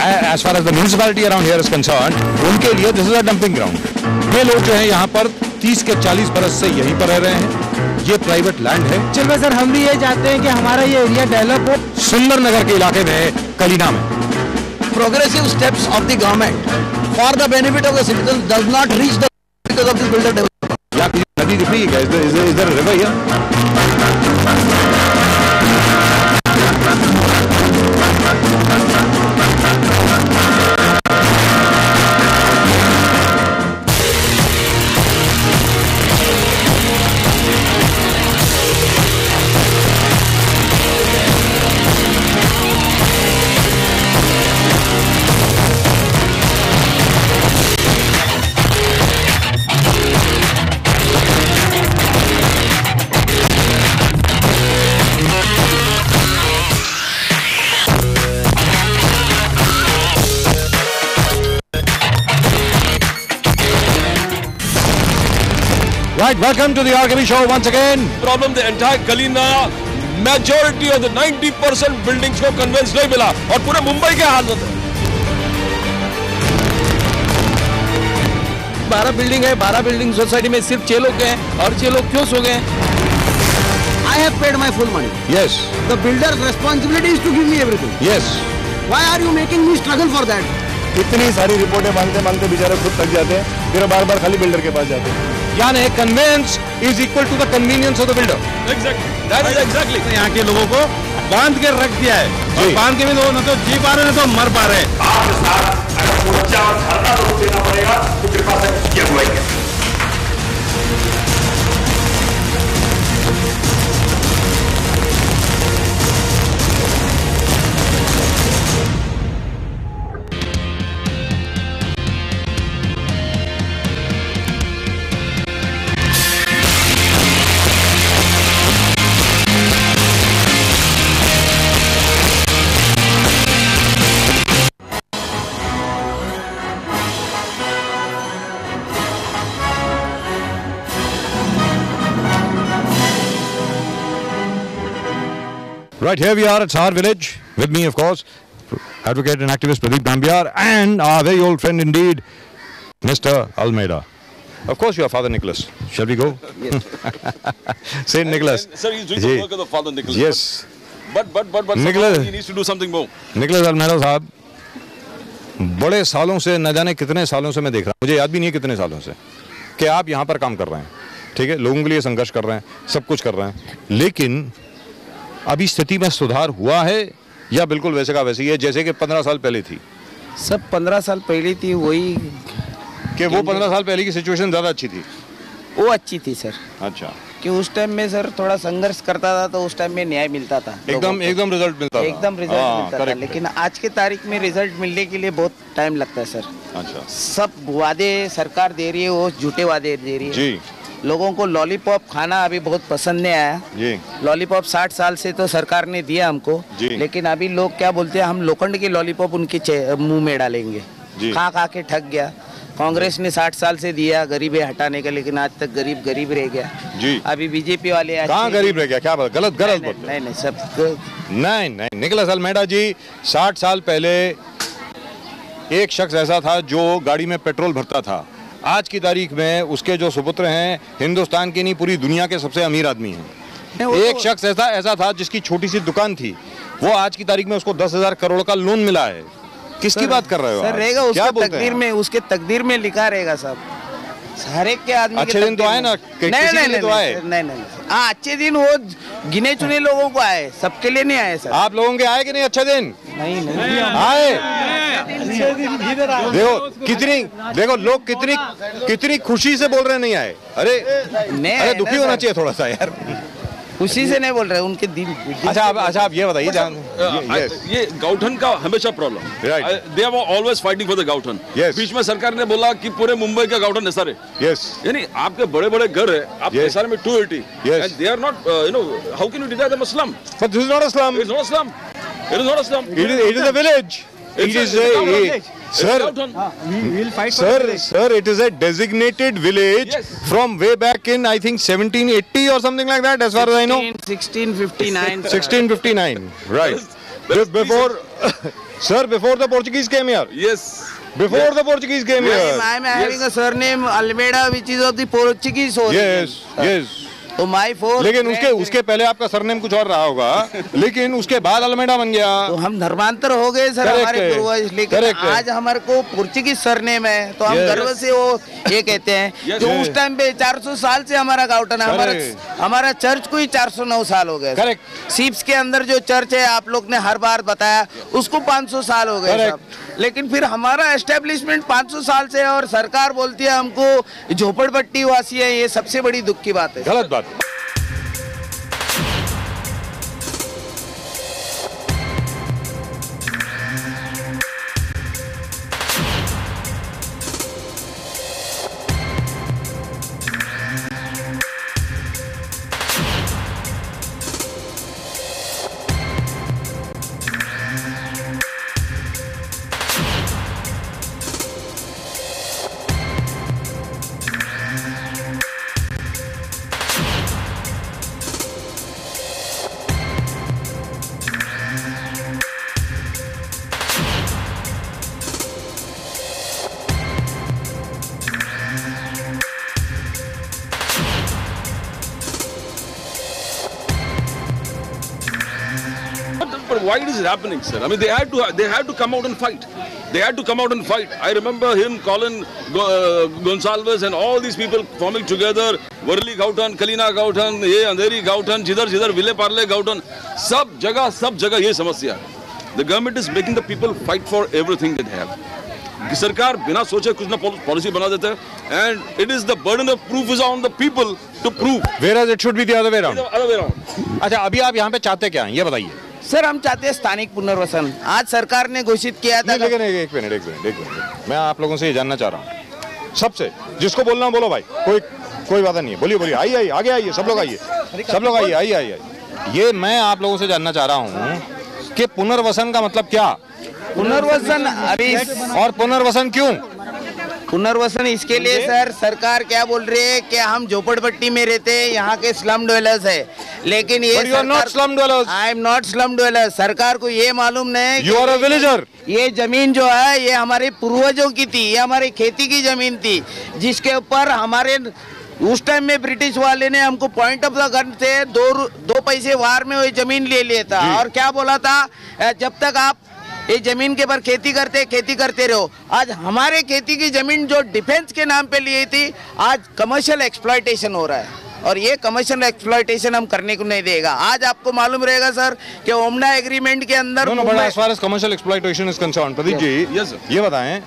as far as the municipality around here is concerned, उनके लिए this is a dumping ground. ये लोग जो हैं यहाँ पर 30 के 40 बरस से यहीं पर रह रहे हैं। ये प्राइवेट लैंड है। चलिए सर, हम भी ये चाहते हैं कि हमारा ये एरिया डेवलप हो। सुंदर नगर के इलाके में, कलीना में, progressive steps of the government for the benefit of the citizens does not reach the because of this builder developer. या किसी नदी दिख रही है क्या? Is there a river here? Right, welcome to the RKB show once again. Problem the entire Kalina, majority of the 90% buildings को convince नहीं मिला और पूरे मुंबई के हालत है। 12 बिल्डिंग है, 12 बिल्डिंग सोसाइटी में सिर्फ 6 लोग हैं और 6 लोग क्यों सो गए? I have paid my full money. Yes. The builder's responsibility is to give me everything. Yes. Why are you making me struggle for that? इतनी सारी रिपोर्टें मांगते मांगते बेचारे खुद थक जाते हैं, फिर बार बार खाली बिल्डर के पास जाते हैं। यानी conveyance is equal to the convenience of the builder. Exactly. That is exactly. यहाँ के लोगों को बांध के रख दिया है और बांध के भी न तो जी पा रहे हैं न तो मर पा रहे हैं। आपके साथ अगर मोर्चा और धरना जरूर देना पड़ेगा तो कृपा से किया हुआ है। Right, here we are at Sahar village. With me, of course, advocate and activist Pradeep Nambiar and our very old friend indeed, Mr. Almeida. Of course, you are Father Nicholas. Shall we go? Yes. Saint Nicholas. Sir, he's doing the work of the Father Nicholas. Yes. But Nicholas, he needs to do something more. Nicholas Almeida साहब, बड़े सालों से, न जाने कितने सालों से मैं देख रहा हूँ, मुझे याद भी नहीं है कितने सालों से, कि आप यहाँ पर काम कर रहे हैं। ठीक है, लोगों के लिए संघर्ष कर रहे हैं, सब कुछ कर रहे हैं, लेकिन अभी स्थिति में सुधार हुआ है या बिल्कुल वैसे का वैसे ही है जैसे कि 15 साल पहले थी? सब 15 साल पहले थी वही कि वो 15 साल पहले की सिचुएशन ज़्यादा अच्छी थी? वो अच्छी थी सर। अच्छा। कि उस टाइम में सर थोड़ा संघर्ष करता था तो उस टाइम में न्याय मिलता था, एकदम रिजल्ट मिलता था। एकदम रिजल्ट मिलता था, लेकिन आज के तारीख में रिजल्ट मिलने के लिए बहुत टाइम लगता है सर। अच्छा। सब वादे सरकार दे रही है, वो झूठे वादे दे रही है जी। लोगों को लॉलीपॉप खाना अभी बहुत पसंद नहीं आया जी। लॉलीपॉप 60 साल से तो सरकार ने दिया हमको जी। लेकिन अभी लोग क्या बोलते हैं, हम लोखंड के लॉलीपॉप उनके मुंह में डालेंगे। खा खा के ठग गया। कांग्रेस ने 60 साल से दिया गरीबी हटाने का, लेकिन आज तक गरीब रह गया जी। अभी बीजेपी वाले कहाँ गरीब रह गया? क्या बात? गलत नहीं सब नहीं। निकोलस अल्मेडा जी, 60 साल पहले एक शख्स ऐसा था जो गाड़ी में पेट्रोल भरता था। आज की तारीख में उसके जो सुपुत्र हैं हिंदुस्तान के नहीं पूरी दुनिया के सबसे अमीर आदमी हैं। एक शख्स ऐसा था जिसकी छोटी सी दुकान थी, वो आज की तारीख में उसको 10,000 करोड़ का लोन मिला है। किसकी बात कर रहे हो सर? रहेगा उसके तकदीर में लिखा रहेगा सब। हर एक के आदमी अच्छे दिन तो आए ना, नहीं। हाँ, अच्छे दिन वो गिने चुने लोगों को आए, सबके लिए नहीं आए सर। आप लोगों के आए कि नहीं अच्छे दिन? नहीं आए। देखो लोग कितनी खुशी से बोल रहे हैं नहीं आए। अरे दुखी होना चाहिए थोड़ा सा यार। खुशी से नहीं बोल रहे, उनके दिल। अच्छा आप ये बताइए, ये गौठन का हमेशा problem, they are always fighting for the गौठन। बीच में सरकार ने बोला कि पूरे मुंबई का गौठन एसआर है। यानी आपके बड़े बड़े घर है, आप एसआर में 280 and they are not, how can you deny them a slum? But this is not a slum. It is not a slum. It is not a slum. It is a village. It is sir, it is a designated village from way back in, I think, 1780 or something like that, as far as I know. 1659. 1659, right. Before Sir, before the Portuguese came here. Yes. Before the Portuguese came here. I am having a surname Almeida, which is of the Portuguese origin. Yes, yes. तो माई four लेकिन उसके पहले आपका surname कुछ और रहा होगा, लेकिन उसके बाद अल्मेडा बन गया। तो हम धर्मांतर हो गए सर हमारे पूर्वज, लेकिन आज हमारे को पुर्तगाली सरनेम है, तो हम गर्व से वो ये कहते हैं। जो उस टाइम पे 400 साल से हमारा गाउटन है, हमारा चर्च को ही 409 साल हो गए। करेक्ट। सीप्स के अंदर जो चर्च है, आप लोग ने हर बार बताया, उसको 500 साल हो गए सब। लेकिन फिर हमारा एस्टेब्लिशमेंट 500 साल से है और सरकार बोलती है हमको झोपड़पट्टी वासी है। ये सबसे बड़ी दुख की बात है। गलत बात। But why is it happening, sir? I mean, they had to come out and fight. They had to come out and fight. I remember him, Colin Gonsalves, and all these people forming together. Varli Gautan, Kalina Gautan, ये अंधेरी Gautan, जिधर Ville Parle Gautan, सब जगह ये समस्या है. The government is making the people fight for everything that they have. सरकार बिना सोचे कुछ ना पॉलिसी बना देते हैं, and it is the burden of proof is on the people to prove. Whereas it should be the other way around. Other way around. अच्छा, अभी आप यहाँ पे चाहते क्या हैं, ये बताइए। सर हम चाहते हैं स्थानिक पुनर्वसन। आज सरकार ने घोषित किया था। लेकिन एक मिनट, मैं आप लोगों से ये जानना चाह रहा हूँ, सबसे जिसको बोलना बोलो भाई, कोई बात नहीं है, बोलिए आइए, आगे आइए, सब लोग आइए। ये मैं आप लोगों से जानना चाह रहा हूँ कि पुनर्वसन का मतलब क्या? पुनर्वसन अभी, और पुनर्वसन क्यों? पुनर्वसन इसके लिए सर, सरकार क्या बोल रही है कि हम झोपड़पट्टी में रहते हैं, यहाँ के स्लम डवेलर्स है, लेकिन ये you are not slum dwellers. I am not slum dweller. सरकार को ये मालूम नहीं, You are a villager. ये जमीन जो है ये हमारे पूर्वजों की थी, ये हमारी खेती की जमीन थी, जिसके ऊपर हमारे उस टाइम में ब्रिटिश वाले ने हमको पॉइंट ऑफ द गन से दो पैसे वार में वो जमीन ले लिया था, और क्या बोला था, जब तक आप ये जमीन के पर खेती करते रहो। आज हमारे खेती की जमीन जो डिफेंस के नाम पे ली थी, आज कमर्शियल एक्सप्लॉयटेशन हो रहा है, और ये कमर्शियल एक्सप्लॉयटेशन हम करने को नहीं देगा। आज आपको मालूम रहेगा सर कि ओमना एग्रीमेंट के अंदर as far as commercial exploitation is concerned, Pradeep ji ये बताएं,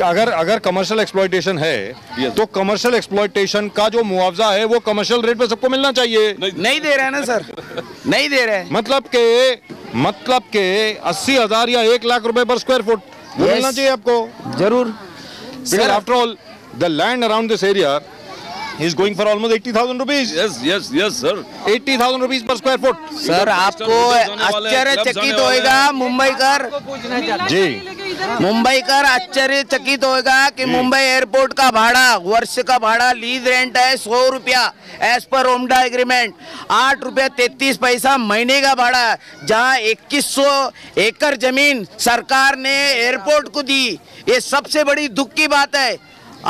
अगर कमर्शियल एक्सप्लॉयटेशन है तो कमर्शियल एक्सप्लॉयटेशन का जो मुआवजा है वो कमर्शियल रेट पे सबको मिलना चाहिए। नहीं दे रहे हैं ना सर, नहीं दे रहे हैं। मतलब के 80,000 या 1 लाख रुपए पर स्क्वायर फुट वो मिलना चाहिए आपको जरूर। Because after all, the land around this area is going for almost 80,000 rupees. Yes, sir. 80,000 rupees per square foot. Sir आपको आश्चर्यचकित होएगा मुंबईकर आश्चर्यचकित होएगा कि मुंबई एयरपोर्ट का भाड़ा, वर्ष का भाड़ा लीज रेंट है 100 रुपया एज पर ओमडा एग्रीमेंट, 8 रुपया 33 पैसा महीने का भाड़ा, जहां 2100 एकड़ जमीन सरकार ने एयरपोर्ट को दी। ये सबसे बड़ी दुख की बात है।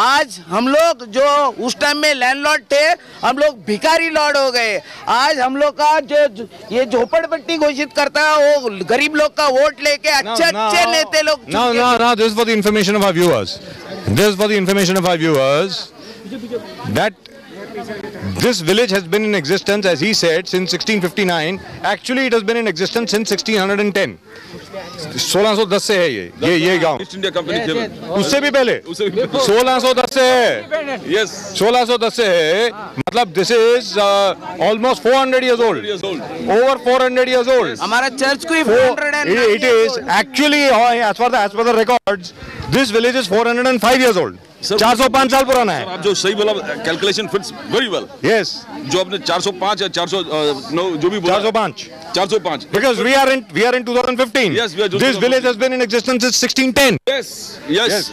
आज हम लोग जो उस टाइम में लैंडलॉर्ड थे, हम लोग भिखारी लॉर्ड हो गए। आज हम लोग का जो ये झोपड़पट्टी घोषित करता है, वो गरीब लोग का वोट लेके अच्छे नेता लोग। No, this is for the information of our viewers. That this village has been in existence, as he said, since 1659. Actually, it has been in existence since 1610. 1610 से है ये गांव। ईस्ट इंडिया कंपनी उससे भी पहले 1610 से है। Yes. 1610 से है, मतलब this is almost 400 years old. Over 400 years old. हमारा चर्च को ही 409 It is actually, as per the records, this village is 405 years old. 405 साल पुराना है। आप जो सही बोला, calculation fits very well. Yes. जो आपने 405 या 409 जो भी बोला, 405 because we are in 2015. Yes, we are this village has been in existence since 1610. Yes.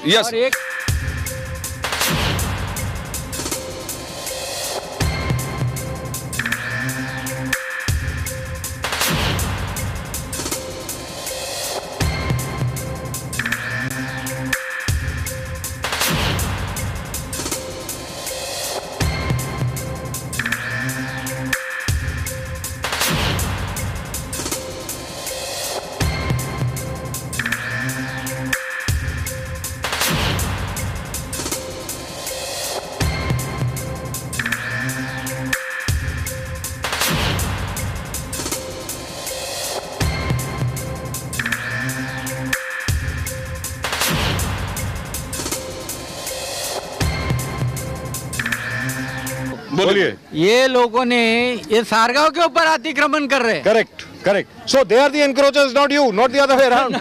बोलिए। ये लोगों ने ये सारगांव के ऊपर अतिक्रमण कर रहे हैं। Correct correct. So they are the encroachers, not you, not the other way around.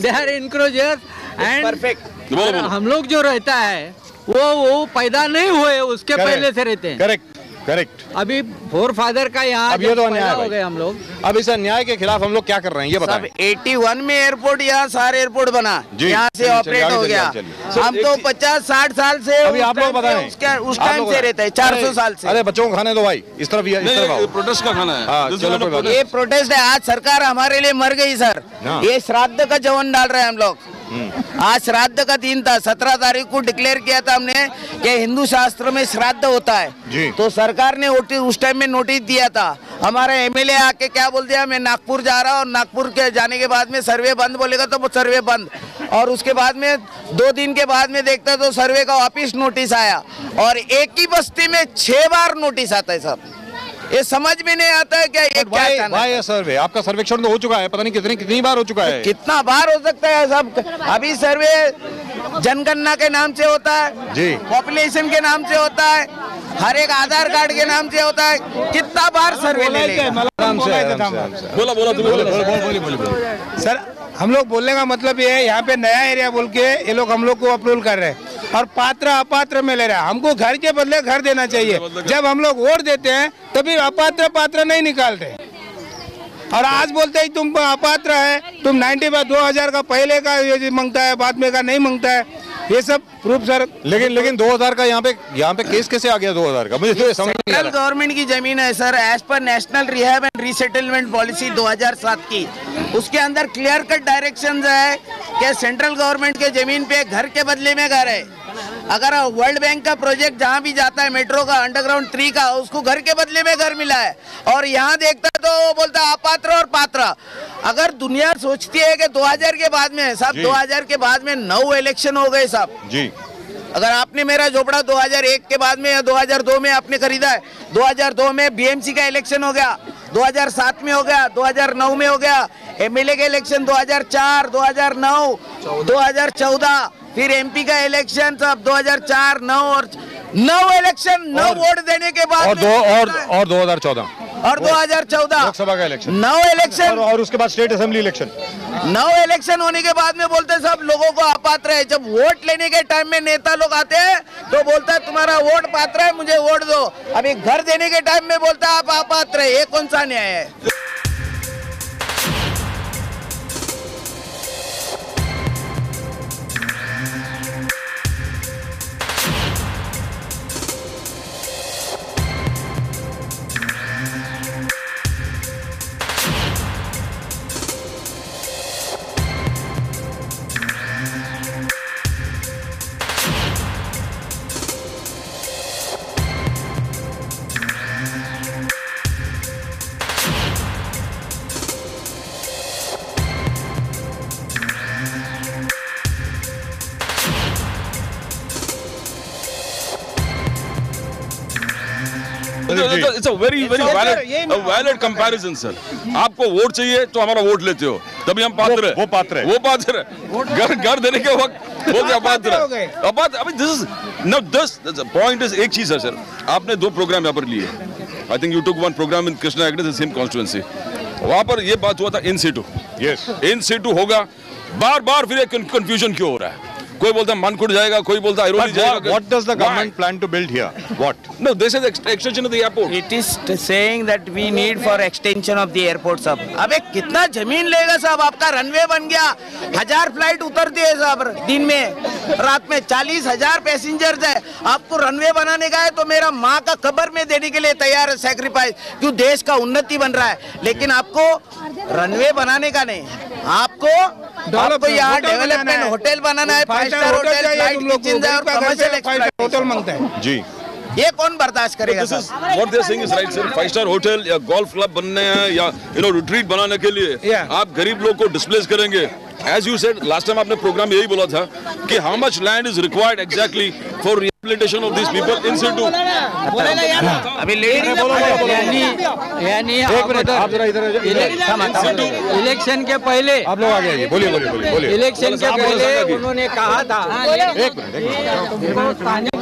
They are encroachers and perfect. हम लोग जो रहता है वो पैदा नहीं हुए उसके पहले से रहते हैं। Correct correct. अभी फोर फादर का यहाँ अब ये तो अन्याय हो गए हम लोग। अब इस अन्याय के खिलाफ हम लोग क्या कर रहे हैं ये बताएं। 81 में एयरपोर्ट यहाँ सारे एयरपोर्ट बना, जी, यहाँ से चलिए, ऑपरेट हो चलिए, गया। चलिए। हम तो 50-60 साल से अभी आप लोग बताएं, उस टाइम से रहते हैं, 400 साल से। अरे बच्चों को खाने दो भाई, इस तरफ आओ। प्रोटेस्ट का खाना है। हाँ, चलो कोई बात नहीं। ये प्रोटेस्ट है, आज सरकार हमारे लिए मर गई सर। ये श्राद्ध का जवन डाल रहे हैं हम लोग। आज श्राद्ध का दिन था, 17 तारीख को डिक्लेयर किया था हमने कि हिंदू शास्त्र में श्राद्ध होता है। तो सरकार ने उस टाइम में नोटिस दिया था। हमारा एमएलए आके क्या बोल दिया, मैं नागपुर जा रहा हूँ, और नागपुर के जाने के बाद में सर्वे बंद बोलेगा तो वो सर्वे बंद। और उसके बाद में 2 दिन के बाद में देखता तो सर्वे का वापिस नोटिस आया, और एक ही बस्ती में 6 बार नोटिस आता है सब। ये समझ में नहीं आता है क्या ये क्या करना है। सर्वे आपका सर्वेक्षण तो हो चुका है, पता नहीं कितनी बार हो चुका है। कितना बार हो सकता है सब। अभी सर्वे जनगणना के नाम से होता है जी, पॉपुलेशन के नाम से होता है, हर एक आधार कार्ड के नाम से होता है। कितना बार सर्वे ले लेगा। बोला सर, हम लोग बोलने का मतलब ये है, यहाँ पे नया एरिया बोल के ये लोग हम लोग को अप्रूवल कर रहे हैं और पात्र अपात्र में ले रहे हैं। हमको घर के बदले घर देना चाहिए। जब हम लोग वोट देते हैं तभी अपात्र पात्र नहीं निकालते, और आज बोलते हैं तुम अपात्र है, तुम 2000 का पहले का ये मांगता है, बाद में का नहीं मांगता है। ये सब प्रूफ सर। लेकिन 2000 का यहाँ पे केस कैसे आ गया 2000 का, मुझे तो समझ नहीं आ सेंट्रल रहा। गवर्नमेंट की जमीन है sir, as per national rehab and resettlement policy 2007 की। उसके अंदर क्लियर कट डायरेक्शंस है कि सेंट्रल गवर्नमेंट के जमीन पे घर के बदले में घर है। अगर वर्ल्ड बैंक का प्रोजेक्ट जहाँ भी जाता है, मेट्रो का, अंडरग्राउंड 3 का, उसको घर के बदले में घर मिला है। और यहाँ देखता तो वो बोलता अपात्र और पात्र। अगर दुनिया सोचती है कि 2000 के बाद में साहब, 2000 के बाद में 9 इलेक्शन हो गए साहब जी। अगर आपने मेरा झोपड़ा 2001 के बाद में या 2002 में आपने खरीदा है, 2002 में बीएमसी का इलेक्शन हो गया, 2007 में हो गया, 2009 में हो गया, एमएलए के इलेक्शन 2004, 2009, 2014, फिर एमपी का इलेक्शन सब 2004, 9 और 9 इलेक्शन, 9 वोट देने के बाद और 2014 और 2014 लोकसभा का इलेक्शन, 9 इलेक्शन और उसके बाद स्टेट असेंबली इलेक्शन। 9 इलेक्शन होने के बाद में बोलते सब लोगों को अपात्र है। जब वोट लेने के टाइम में नेता लोग आते हैं तो बोलता है तुम्हारा वोट पात्र है, मुझे वोट दो। अभी घर देने के टाइम में बोलता है आप अपात्र है। ये कौन सा न्याय है? It's a very valid comparison, sir. आपको वोट चाहिए तो हमारा वोट लेते हो, तभी हम पात्र है। वो पात्र है। वो पात्र है। घर देने के वक्त बोलते अपात्र है। अपात्र। अभी this point is एक चीज है सर, आपने 2 प्रोग्राम यहाँ पर लिए। I think you took one program in Krishna Agnes, the same constituency. वहाँ पर ये बात हुआ था in situ. Yes. In situ होगा। बार फिर एक confusion क्यों हो रहा है? कोई बोलता मानकुट जाएगा, कोई बोलता आइरोली जाएगा। What does the government plan to build here? What? No, this is the extension of the airport. It is saying that we need for extension of the airport साहब। अबे कितना जमीन लेगा साहब? आपका रनवे बन गया, 1000 फ्लाइट उतरती है साहब दिन में, रात में 40,000 पैसेंजर्स है। आपको रनवे बनाने का है तो मेरा माँ का कब्र में देने के लिए तैयार है सैक्रिफाइस, क्यों देश का उन्नति बन रहा है। लेकिन आपको रनवे बनाने का नहीं, आपको यहाँ डेवलपमेंट होटल बनाना है, 5-स्टार होटल, फ्लाइट किचन और कमर्शियल होटल मांगता है जी। ये कौन बर्दाश्त करेगा? This is what they are saying is right, sir. 5-star hotel या गोल्फ क्लब बनने हैं या रिट्रीट बनाने के लिए आप गरीब लोग को डिस्प्लेस करेंगे। As you said last time, आपने प्रोग्राम यही बोला था कि how much land is required exactly for rehabilitation of these people in situ. अभी यानी इलेक्शन के पहले आप लोग आ गए, बोलिए। इलेक्शन के पहले उन्होंने कहा था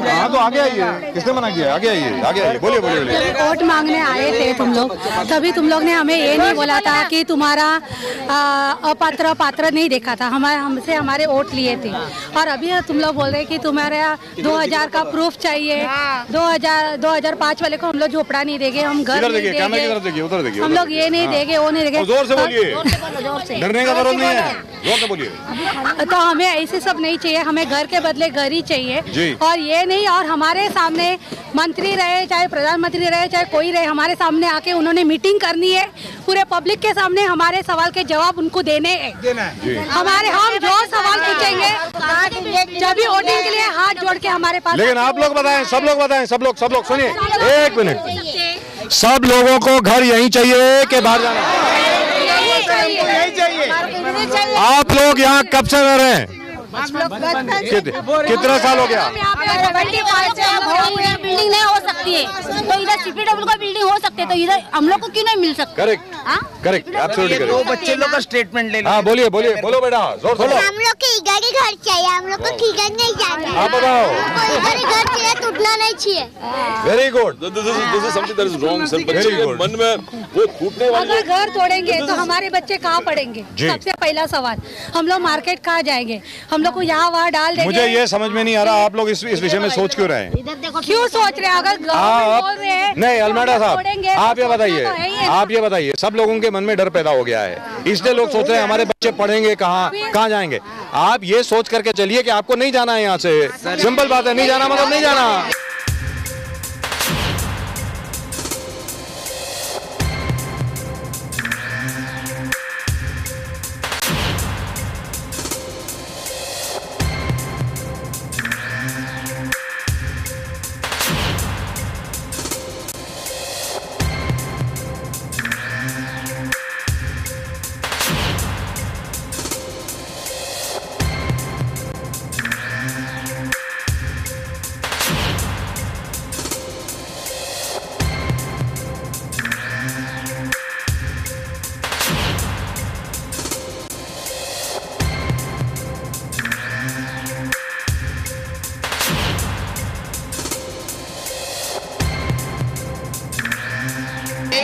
हाँ तो आगे आइए, किसने मना किया? आगे आइए, आगे आइए, बोलिए बोलिए बोलिए। वोट मांगने आए थे तुम लोग, तभी तुम लोग ने हमें ये नहीं बोला था कि तुम्हारा अपात्र पात्र नहीं देखा था, हमसे हमारे वोट लिए थे। और अभी तुम लोग बोल रहे कि तुम्हारा 2000 का प्रूफ चाहिए, 2005 वाले को हम लोग झोपड़ा नहीं देंगे, हम घर नहीं देंगे, हम लोग ये नहीं देंगे, वो नहीं देंगे। जोर से बोलिए, डरने का जरूरत नहीं है, जोर से बोलिए। तो हमें ऐसे सब नहीं चाहिए, हमें घर के बदले घर ही चाहिए। और ये नहीं, और हमारे सामने मंत्री रहे, चाहे प्रधानमंत्री रहे, चाहे कोई रहे, हमारे सामने आके उन्होंने मीटिंग करनी है, पूरे पब्लिक के सामने हमारे सवाल के जवाब उनको देने हैं। हमारे हम जो सवाल पूछेंगे जब भी वोटिंग के लिए हाथ जोड़ के हमारे पास। लेकिन आप लोग बताएं, सब लोग बताएं, सब लोग सुनिए, एक मिनट, सब लोगों को घर यहीं चाहिए कि बाहर जाना? यही चाहिए। आप लोग यहाँ कब से रह रहे हैं? कितना साल हो गया? बिल्डिंग नहीं हो सकती है तो इधर CPW का बिल्डिंग हो सकती है, तो इधर हम लोग को क्यों नहीं मिल सकता? Correct correct, absolutely correct. दो बच्चे लोग का स्टेटमेंट ले लो। हाँ बोलिए बोलिए, बोलो बेटा, जोर से बोलो। हम लोग को इधर ही घर चाहिए, हम लोग को किधर नहीं जाना। आप बताओ। इधर ही घर चाहिए, टूटना नहीं चाहिए। Very good, this is something that is wrong sir. बच्चे के मन में वो फूटने वाली। अगर घर तोड़ेंगे तो हमारे बच्चे कहाँ पढ़ेंगे? सबसे पहला सवाल, हम लोग मार्केट कहाँ जाएंगे? हम लोग को यहाँ वहाँ डाल देंगे। मुझे ये समझ में नहीं आ रहा, आप लोग इस विषय में सोच क्यों रहे हैं? क्यों सोच रहे हैं? अगर गवर्नमेंट बोल रहे हैं नहीं, अलमेडा साहब आप ये बताइए, आप ये बताइए, सब लोगों के मन में डर पैदा हो गया है, इसलिए लोग सोच रहे हैं हमारे बच्चे पढ़ेंगे कहाँ जाएंगे। आप ये सोच करके चलिए कि आपको नहीं जाना है यहाँ से, सिंपल बात है, नहीं जाना मतलब नहीं जाना।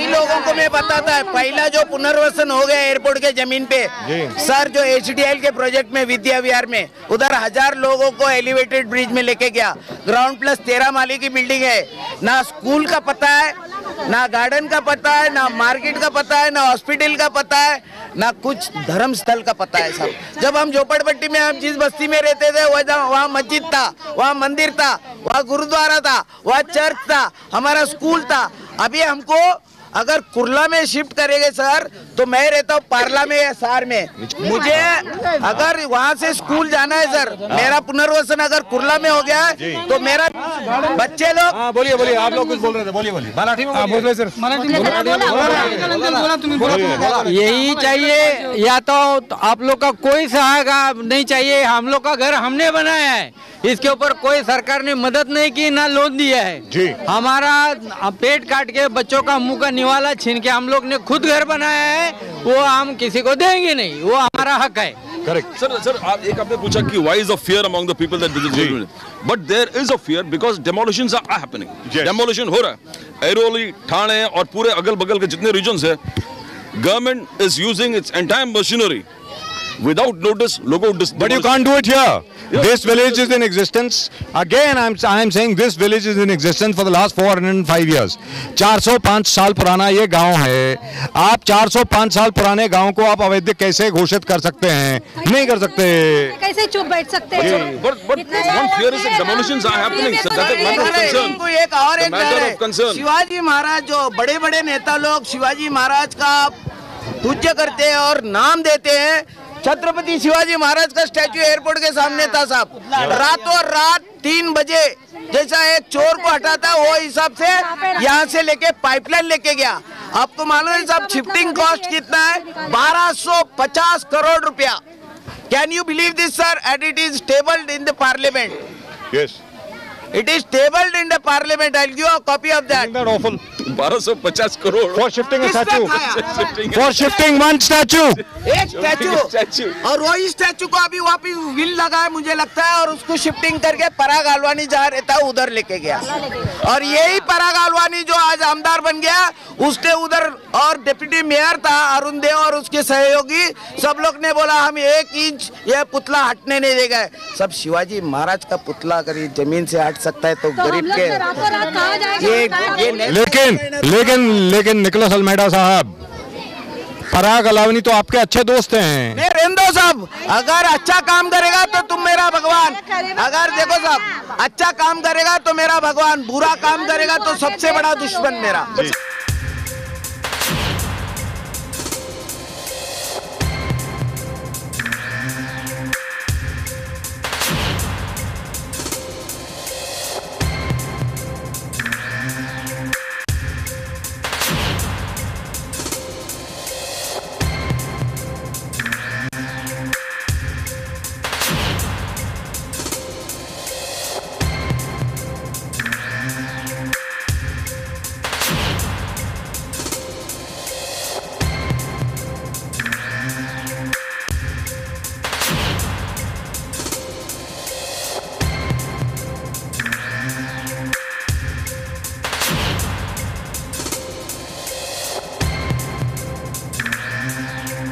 लोगों को मैं बताता है, पहला जो पुनर्वसन हो गया एयरपोर्ट के जमीन पे सर, जो HDL के प्रोजेक्ट में विद्या विहार में उधर 1000 लोगों को एलिवेटेड ब्रिज में लेके गया। ग्राउंड प्लस 13 माले की बिल्डिंग है, ना स्कूल का पता है, ना गार्डन का पता है, ना मार्केट का पता है, ना हॉस्पिटल का पता है, ना कुछ धर्म स्थल का पता है सब। जब हम झोपड़पट्टी में, हम जिस बस्ती में रहते थे वहाँ मस्जिद था, वहाँ मंदिर था, वहाँ गुरुद्वारा था, वहाँ चर्च था, हमारा स्कूल था। अभी हमको अगर कुर्ला में शिफ्ट करेंगे सर, तो मैं रहता हूँ पार्ला में या सार में, मुझे अगर वहाँ से स्कूल जाना है सर, मेरा पुनर्वसन अगर कुर्ला में हो गया है तो मेरा बच्चे लोग। बोलिए बोलिए, आप लोग कुछ बोल रहे थे, बोलिए बोलिए, मराठी में बोलिए सर। यही चाहिए, या तो आप लोग का कोई सहायता नहीं चाहिए। हम लोग का घर हमने बनाया है, इसके ऊपर कोई सरकार ने मदद नहीं की, ना लोन दिया है जी। हमारा पेट काट के बच्चों का मुंह का निवाला छीन के हम लोग ने खुद घर बनाया है, वो हम किसी को देंगे नहीं, वो हमारा हक है। करेक्ट सर आप एक आपने पूछा कि why is a fear among the people that this is going, but there is a fear because demolitions are happening. Demolition हो रहा है एरोली, ठाणे और पूरे अगल बगल के जितने regions है, government is using its entire machinery without notice. लोगों को but you can't do it here. This village is in existence. Again, I am saying this village is in existence for the last 405 years. 405 साल पुराना ये गांव है। आप 405 साल पुराने गांव को आप अवैध कैसे घोषित कर सकते हैं? नहीं कर सकते। कैसे चुप बैठ सकते हैं? But one fear is that demolitions are happening. So that's a matter of concern. इनको एक और एक डर है, शिवाजी महाराज जो बड़े बड़े नेता लोग शिवाजी महाराज का पूज्य करते हैं और नाम देते हैं। छत्रपति शिवाजी महाराज का स्टैच्यू एयरपोर्ट के सामने था साहब, रातों रात 3 बजे जैसा एक चोर को हटाता वो हिसाब से यहाँ से लेके पाइपलाइन लेके गया। आपको मालूम है साहब शिफ्टिंग कॉस्ट कितना है? 1250 करोड़ रुपया। Can you believe this sir? And it is tabled in the parliament. Yes. It is tabled in the parliament. I'll give a copy of that. Isn't that awful? 1250 crore for shifting a statue, for shifting one statue, एक statue, और वही statue को अभी वापिस wheel लगा है मुझे लगता है, और उसको शिफ्टिंग करके पराग आलवानी जहाँ रहता है उधर लेके गया। और यही पराग आलवानी जो आज आमदार बन गया, उसने उधर, और डिप्टी मेयर था अरुण देव और उसके सहयोगी, सब लोग ने बोला हम 1 इंच ये पुतला हटने नहीं देगा। सब शिवाजी महाराज का पुतला अगर ये जमीन से हट सकता है तो गरीब के लेकिन निकोलस अल्मेडा साहब, पराग अलावनी तो आपके अच्छे दोस्त हैं। नहीं रेंदो साहब, अगर अच्छा काम करेगा तो तुम मेरा भगवान, अगर देखो साहब अच्छा काम करेगा तो मेरा भगवान, बुरा काम करेगा तो सबसे बड़ा दुश्मन मेरा।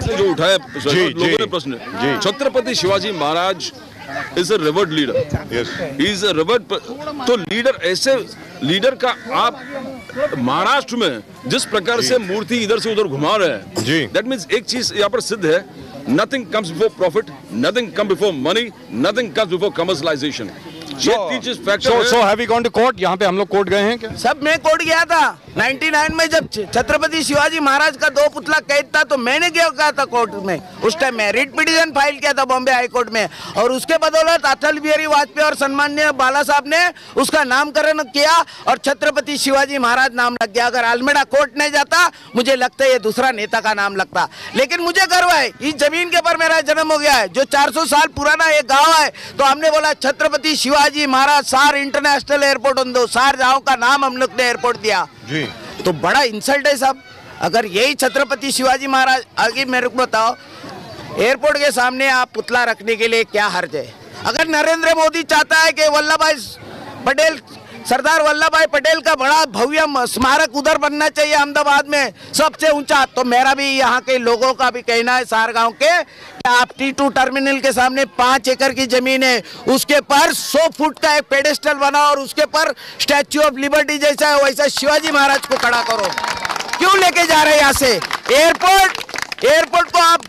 जो उठाया लोगों ने प्रश्न, Chhatrapati Shivaji Maharaj is a revered leader, he is a revered. तो लीडर, ऐसे लीडर का आप महाराष्ट्र में जिस प्रकार से मूर्ति इधर से उधर घुमा रहे हैं, दैट मीन्स एक चीज यहाँ पर सिद्ध है, nothing comes before profit, nothing comes before money, nothing comes before commercialisation. So have you gone to court? यहाँ पे हम लोग कोर्ट गए हैं क्या? सब मैं कोर्ट गया था 99 में, जब छत्रपति शिवाजी महाराज का 2 पुतला कैद था तो मैंने गया था कोर्ट में। उस टाइम मैं रिट पिटीशन फाइल किया था बॉम्बे हाई कोर्ट में, और उसके बदौलत अटल बिहारी वाजपेयी और सम्माननीय बाला साहब ने उसका नामकरण किया और छत्रपति शिवाजी महाराज नाम लग गया। अगर अल्मेडा कोर्ट नहीं जाता मुझे लगता है ये दूसरा नेता का नाम लगता। लेकिन मुझे गर्व है, इस जमीन के ऊपर मेरा जन्म हो गया है, जो 400 साल पुराना एक गाँव है, तो हमने बोला छत्रपति शिवाजी महाराज सार इंटरनेशनल एयरपोर्ट उन दो, सार गाँव का नाम हम लोग ने एयरपोर्ट दिया जी। तो बड़ा इंसल्ट है साहब, अगर यही छत्रपति शिवाजी महाराज, आगे मेरे को बताओ एयरपोर्ट के सामने आप पुतला रखने के लिए क्या हर्ज है? अगर नरेंद्र मोदी चाहता है कि वल्लभ भाई पटेल, सरदार वल्लभ भाई पटेल का बड़ा भव्य स्मारक उधर बनना चाहिए अहमदाबाद में सबसे ऊंचा, तो मेरा भी यहाँ के लोगों का भी कहना है सार गांव के, आप T2 टर्मिनल के सामने 5 एकड़ की जमीन है, उसके पर 100 फुट का एक पेडेस्टल बनाओ और उसके पर स्टैच्यू ऑफ लिबर्टी जैसा है वैसा शिवाजी महाराज को खड़ा करो। क्यों लेके जा रहे हैं यहाँ से? एयरपोर्ट को आप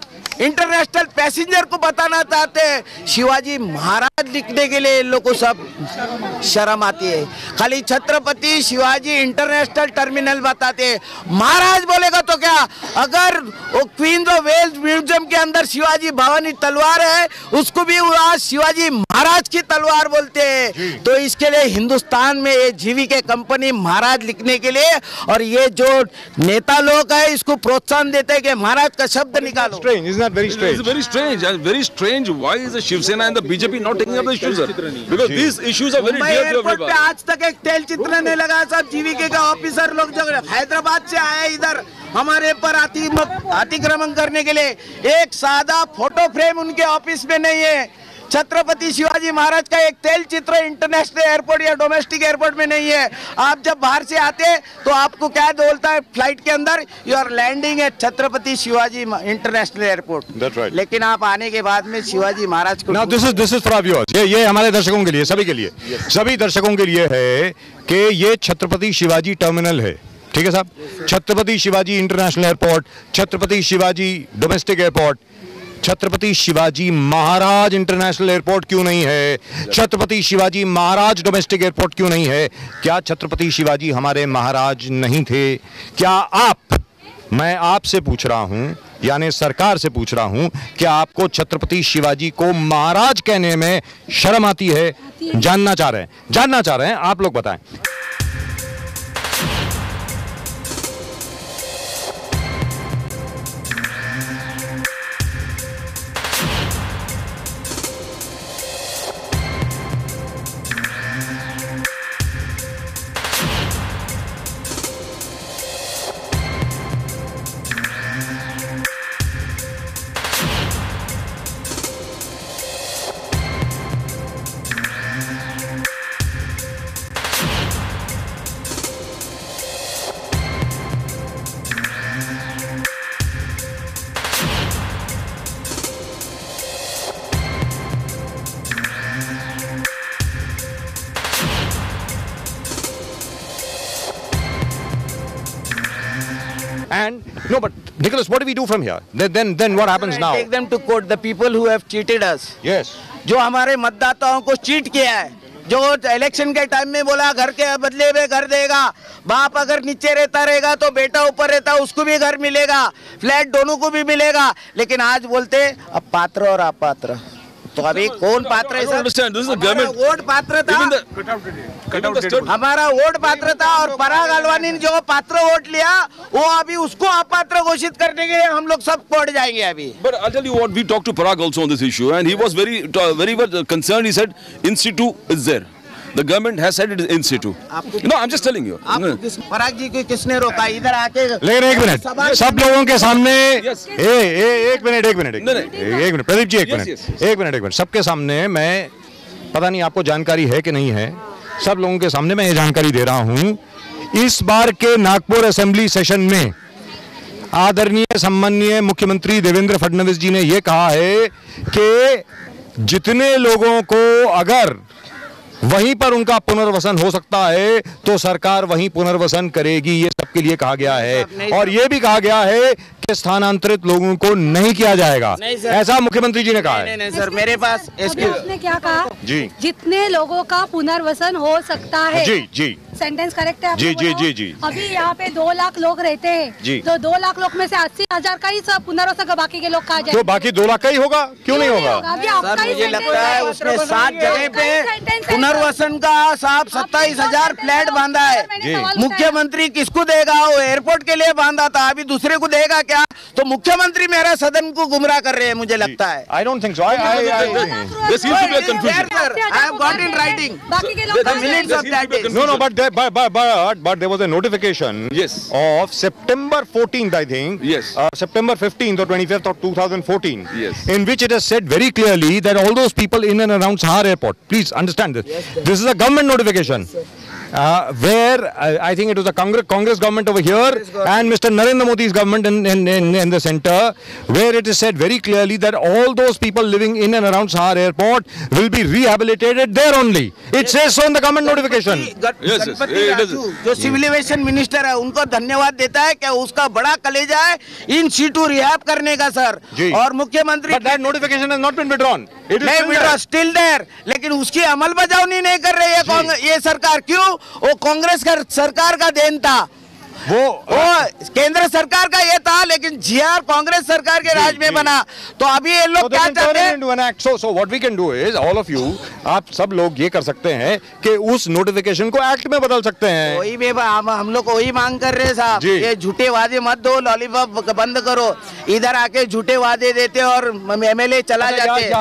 इंटरनेशनल पैसेंजर को बताना चाहते हैं, शिवाजी महाराज लिखने के लिए इन लोगों को सब शर्म आती है। खाली छत्रपति शिवाजी इंटरनेशनल टर्मिनल बताते हैं, महाराज बोलेगा तो क्या? अगर वो क्वींस ऑफ वेल्स म्यूजियम के अंदर शिवाजी भवानी तलवार है, उसको भी आज शिवाजी महाराज की तलवार बोलते हैं। तो इसके लिए हिंदुस्तान में ये जीवीके कंपनी महाराज लिखने के लिए, और ये जो नेता लोग है इसको प्रोत्साहन देते हैं कि महाराज का शब्द निकालो। Very strange. It's very strange. Very strange. Why is the Shiv Sena and the BJP not taking up the issues, sir? Because these issues are very dear to everyone. आज तक एक तेल चित्र नहीं लगा सब जीवीके का ऑफिसर लोग जो हैदराबाद से आए इधर हमारे पर अतिक्रमण करने के लिए, एक सादा फोटो फ्रेम उनके ऑफिस में नहीं है। छत्रपति शिवाजी महाराज का एक तेल चित्र इंटरनेशनल एयरपोर्ट या डोमेस्टिक एयरपोर्ट में नहीं है। आप जब बाहर से आते तो आपको क्या बोलता है फ्लाइट के अंदर, you are landing at Chhatrapati Shivaji international airport. That's right. लेकिन आप आने के बाद में शिवाजी महाराज को Now this is for our viewers. ये हमारे दर्शकों के लिए, सभी के लिए, सभी दर्शकों के लिए है कि ये छत्रपति शिवाजी टर्मिनल है, ठीक है साहब? Chhatrapati Shivaji international airport, Chhatrapati Shivaji domestic airport, Chhatrapati Shivaji Maharaj international airport क्यों नहीं है? छत्रपति शिवाजी महाराज डोमेस्टिक एयरपोर्ट क्यों नहीं है? क्या छत्रपति शिवाजी हमारे महाराज नहीं थे? क्या मैं आपसे पूछ रहा हूं, यानी सरकार से पूछ रहा हूं, क्या आपको छत्रपति शिवाजी को महाराज कहने में शर्म आती है? जानना चाह रहे हैं, आप लोग बताएं। understand. No, but Nicholas, what do we do from here? Then what happens now? Take them to court. The people who have cheated us. Yes. जो हमारे मतदाताओं को चीट किया है, जो इलेक्शन के टाइम में बोला घर के बदले में घर देगा, बाप अगर नीचे रहता रहेगा तो बेटा ऊपर रहता उसको भी घर मिलेगा, फ्लैट दोनों को भी मिलेगा, लेकिन आज बोलते अब पात्र और अपात्र। तो अभी कौन पात्र है? वोट पात्र था, हमारा वोट पात्र था, और पराग अलवानी ने जो पात्र वोट लिया वो अभी उसको अपात्र घोषित करने के लिए हम लोग सब कोर्ट जाएंगे अभी। But I'll tell you what, we talked to Parag also on this issue and he was very much concerned. He said in situ is there. The government has said it is in situ. No, I'm just telling you. पराग जी को किसने रोका? इधर आके लेकिन एक minute, सब लोगों के सामने एक मिनट प्रदीप जी, एक मिनट सबके सामने, मैं पता नहीं आपको जानकारी है कि नहीं है, सब लोगों के सामने मैं ये जानकारी दे रहा हूँ। इस बार के नागपुर असेंबली सेशन में आदरणीय सम्माननीय मुख्यमंत्री देवेंद्र फडणवीस जी ने ये कहा है कि जितने लोगों को अगर वहीं पर उनका पुनर्वसन हो सकता है तो सरकार वहीं पुनर्वसन करेगी, ये सबके लिए कहा गया है। और ये भी कहा गया है कि स्थानांतरित लोगों को नहीं किया जाएगा, ऐसा मुख्यमंत्री जी ने कहा है। नहीं सर, मेरे पास उसने क्या कहा जी, जितने लोगों का पुनर्वसन हो सकता है। जी जी, सेंटेंस करेक्ट है? जी जी जी जी। अभी यहाँ पे 2 लाख लोग रहते हैं, तो 2 लाख लोग में से 80,000 का ही सब पुनर्वसन, बाकी के लोग कहा जाए तो बाकी 2 लाख का ही होगा, क्यों नहीं होगा? सर मुझे लगता है उसने 7 जगह पे पुनर्वसन का 27,000 फ्लैट बांधा है। मुख्यमंत्री किसको देगा? वो एयरपोर्ट के लिए बांधा था, अभी दूसरे को देगा क्या? तो मुख्यमंत्री मेरा सदन को गुमराह कर रहे हैं, मुझे लगता है। I don't think so. There seems to be a confusion. I have got in writing the minutes of that day. No, but there was a notification of September 14th, I think. Yes. September 15th or 25th of 2014. Yes. In which it is said very clearly that all those people in and around Sahar Airport, please understand this. This is a government notification. Where I think it was the Congress government over here and Mr. Narendra Modi's government in the center, where it is said very clearly that all those people living in and around Sahar Airport will be rehabilitated there only. It says so in the government notification. जो civil aviation minister है उनको धन्यवाद देता है कि उसका बड़ा कलेजा है इन सीटू रिहैब करने का सर। और मुख्यमंत्री But that notification has not been withdrawn. It is still there. लेकिन उसकी अमल बजावनी नहीं कर रही है ये सरकार। क्यों? वो कांग्रेस का सरकार का देन था, वो केंद्र सरकार का ये था, लेकिन जीआर कांग्रेस सरकार के राज में बना। तो अभी ये लोग क्या चाहते हैं? So what we can do is all of you, आप सब लोग ये कर सकते हैं कि उस नोटिफिकेशन को एक्ट में बदल सकते हैं। वही में हम लोग वही मांग कर रहे हैं साहब, ये झूठे वादे मत दो, लॉलीपॉप बंद करो। इधर आके झूठे वादे देते और एमएलए चला जाते।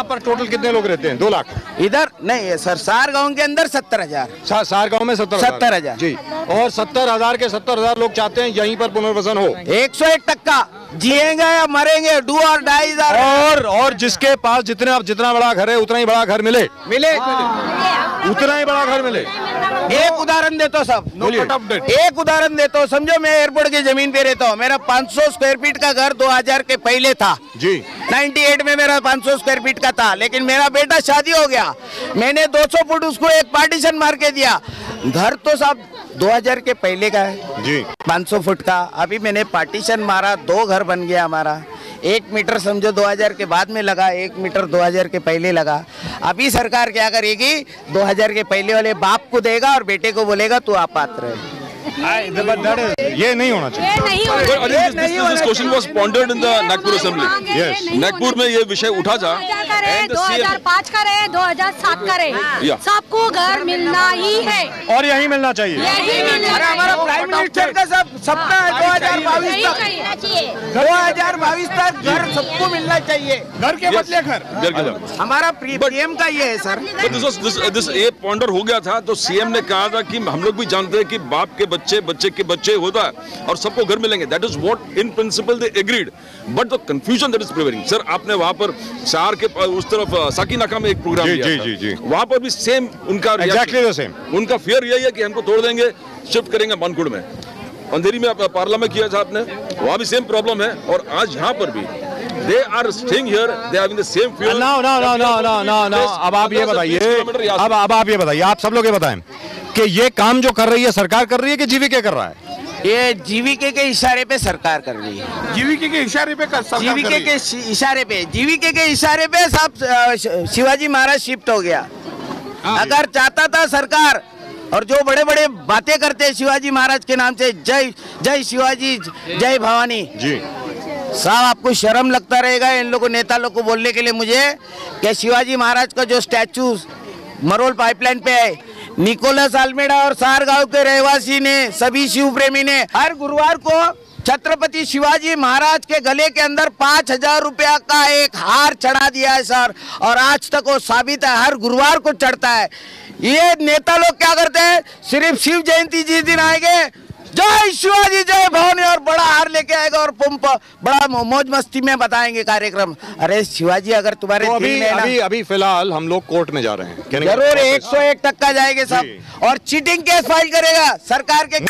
पर टोटल कितने लोग रहते हैं? 2 लाख। इधर नहीं है सर, सार गांव के अंदर 70,000। सार गांव में 70,000 जी। और 70,000 के 70,000 लोग चाहते हैं यहीं पर पुनर्वसन हो। 101% जिएंगे या मरेंगे, डू और डाई। और जिसके पास जितना बड़ा घर है उतना ही बड़ा घर मिले उतना ही बड़ा घर मिले। एक उदाहरण देता हूँ सब, एक उदाहरण देता हूँ। समझो मैं एयरपोर्ट की जमीन पे रहता हूँ, मेरा 500 स्क्वायर फीट का घर 2000 के पहले था जी। 98 में मेरा 500 स्क्वायर फीट का था, लेकिन मेरा बेटा शादी हो गया, मैंने 200 फुट उसको एक पार्टीशन मार के दिया। घर तो सब 2000 के पहले का है जी, 500 फुट का। अभी मैंने पार्टीशन मारा, 2 घर बन गया हमारा। 1 मीटर समझो 2000 के बाद में लगा, 1 मीटर 2000 के पहले लगा। अभी सरकार क्या करेगी, 2000 के पहले वाले बाप को देगा और बेटे को बोलेगा तू अपात्र है। ये नहीं होना चाहिए। This question was pondered in the Nagpur Assembly. Yes. Nagpur में ये विषय उठा था। 2005 का रहे, 2007 का रहे, सबको घर मिलना ही है और यही मिलना चाहिए। हमारा प्राइम मिनिस्टर का सपना है 2022 तक घर सबको मिलना चाहिए। घर के बदले घर। हमारा पीएम का ये है सर। दिस ये पॉन्डर हो गया था तो सीएम ने कहा था कि हम लोग भी जानते हैं कि बाप के बच्चे, बच्चे के बच्चे होता है और सबको घर मिलेंगे। That is what in principle they agreed, but the confusion that is prevailing. Sir आपने वहां पर शहर के उस तरफ साकीनाका में एक प्रोग्राम किया था, वहां पर भी सेम उनका एग्जैक्टली द सेम। उनका फियर यही है कि हमको तोड़ देंगे, शिफ्ट करेंगे मानकुड़ में। अंधेरी में पार्ला में किया था आपने, वहां भी सेम प्रॉब्लम है और आज यहाँ पर भी they are staying here, they are having the same fear. No. अब आप ये बताइए, अब आप ये बताइए, आप सब लोग ये बताएं कि ये काम जो कर रही है सरकार कर रही है कि जीवीके कर रहा है? ये जीवीके के इशारे पे सरकार कर रही है। जीवीके के इशारे पे जीवीके के इशारे पे, जीवीके के इशारे पे सब शिवाजी महाराज शिफ्ट हो गया। अगर चाहता था सरकार, और जो बड़े बड़े बातें करते हैं शिवाजी महाराज के नाम से, जय जय शिवाजी, जय भवानी जी साहब, आपको शर्म लगता रहेगा इन लोगों नेता लोग को बोलने के लिए मुझे कि शिवाजी महाराज का जो स्टैचू मरोल पाइपलाइन पे है, निकोलस अल्मेडा और सार गांव के रहवासी ने, सभी शिव प्रेमी ने हर गुरुवार को छत्रपति शिवाजी महाराज के गले के अंदर 5000 रुपया का एक हार चढ़ा दिया है सर, और आज तक वो साबित है, हर गुरुवार को चढ़ता है। ये नेता लोग क्या करते हैं, सिर्फ शिव जयंती जिस दिन आएंगे जय शिवाजी जय भवानी और बड़ा हार लेके आएगा और पंप बड़ा मौज मस्ती में बताएंगे कार्यक्रम। अरे शिवाजी अगर तुम्हारे तो अभी फिलहाल हम लोग कोर्ट में जा रहे हैं, जरूर 101 तक का जाएंगे सब, और चीटिंग केस फाइल करेगा सरकार के।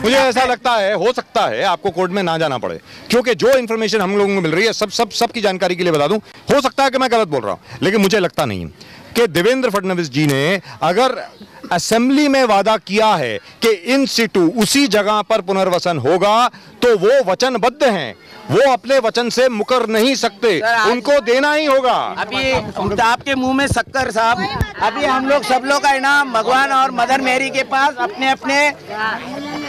मुझे ऐसा लगता है, हो सकता है आपको कोर्ट में ना जाना पड़े, क्योंकि जो इन्फॉर्मेशन हम लोगों को मिल रही है, सब की जानकारी के लिए बता दूं, हो सकता है कि मैं गलत बोल रहा हूं, लेकिन मुझे लगता नहीं कि देवेंद्र फडणवीस जी ने अगर असेंबली में वादा किया है कि इन सिटू उसी जगह पर पुनर्वसन होगा, तो वो वचनबद्ध हैं, वो अपने वचन से मुकर नहीं सकते, उनको देना ही होगा। अभी आपके मुंह में शक्कर साहब, अभी हम लोग सब लोग है ना भगवान और मदर मेरी के पास अपने अपने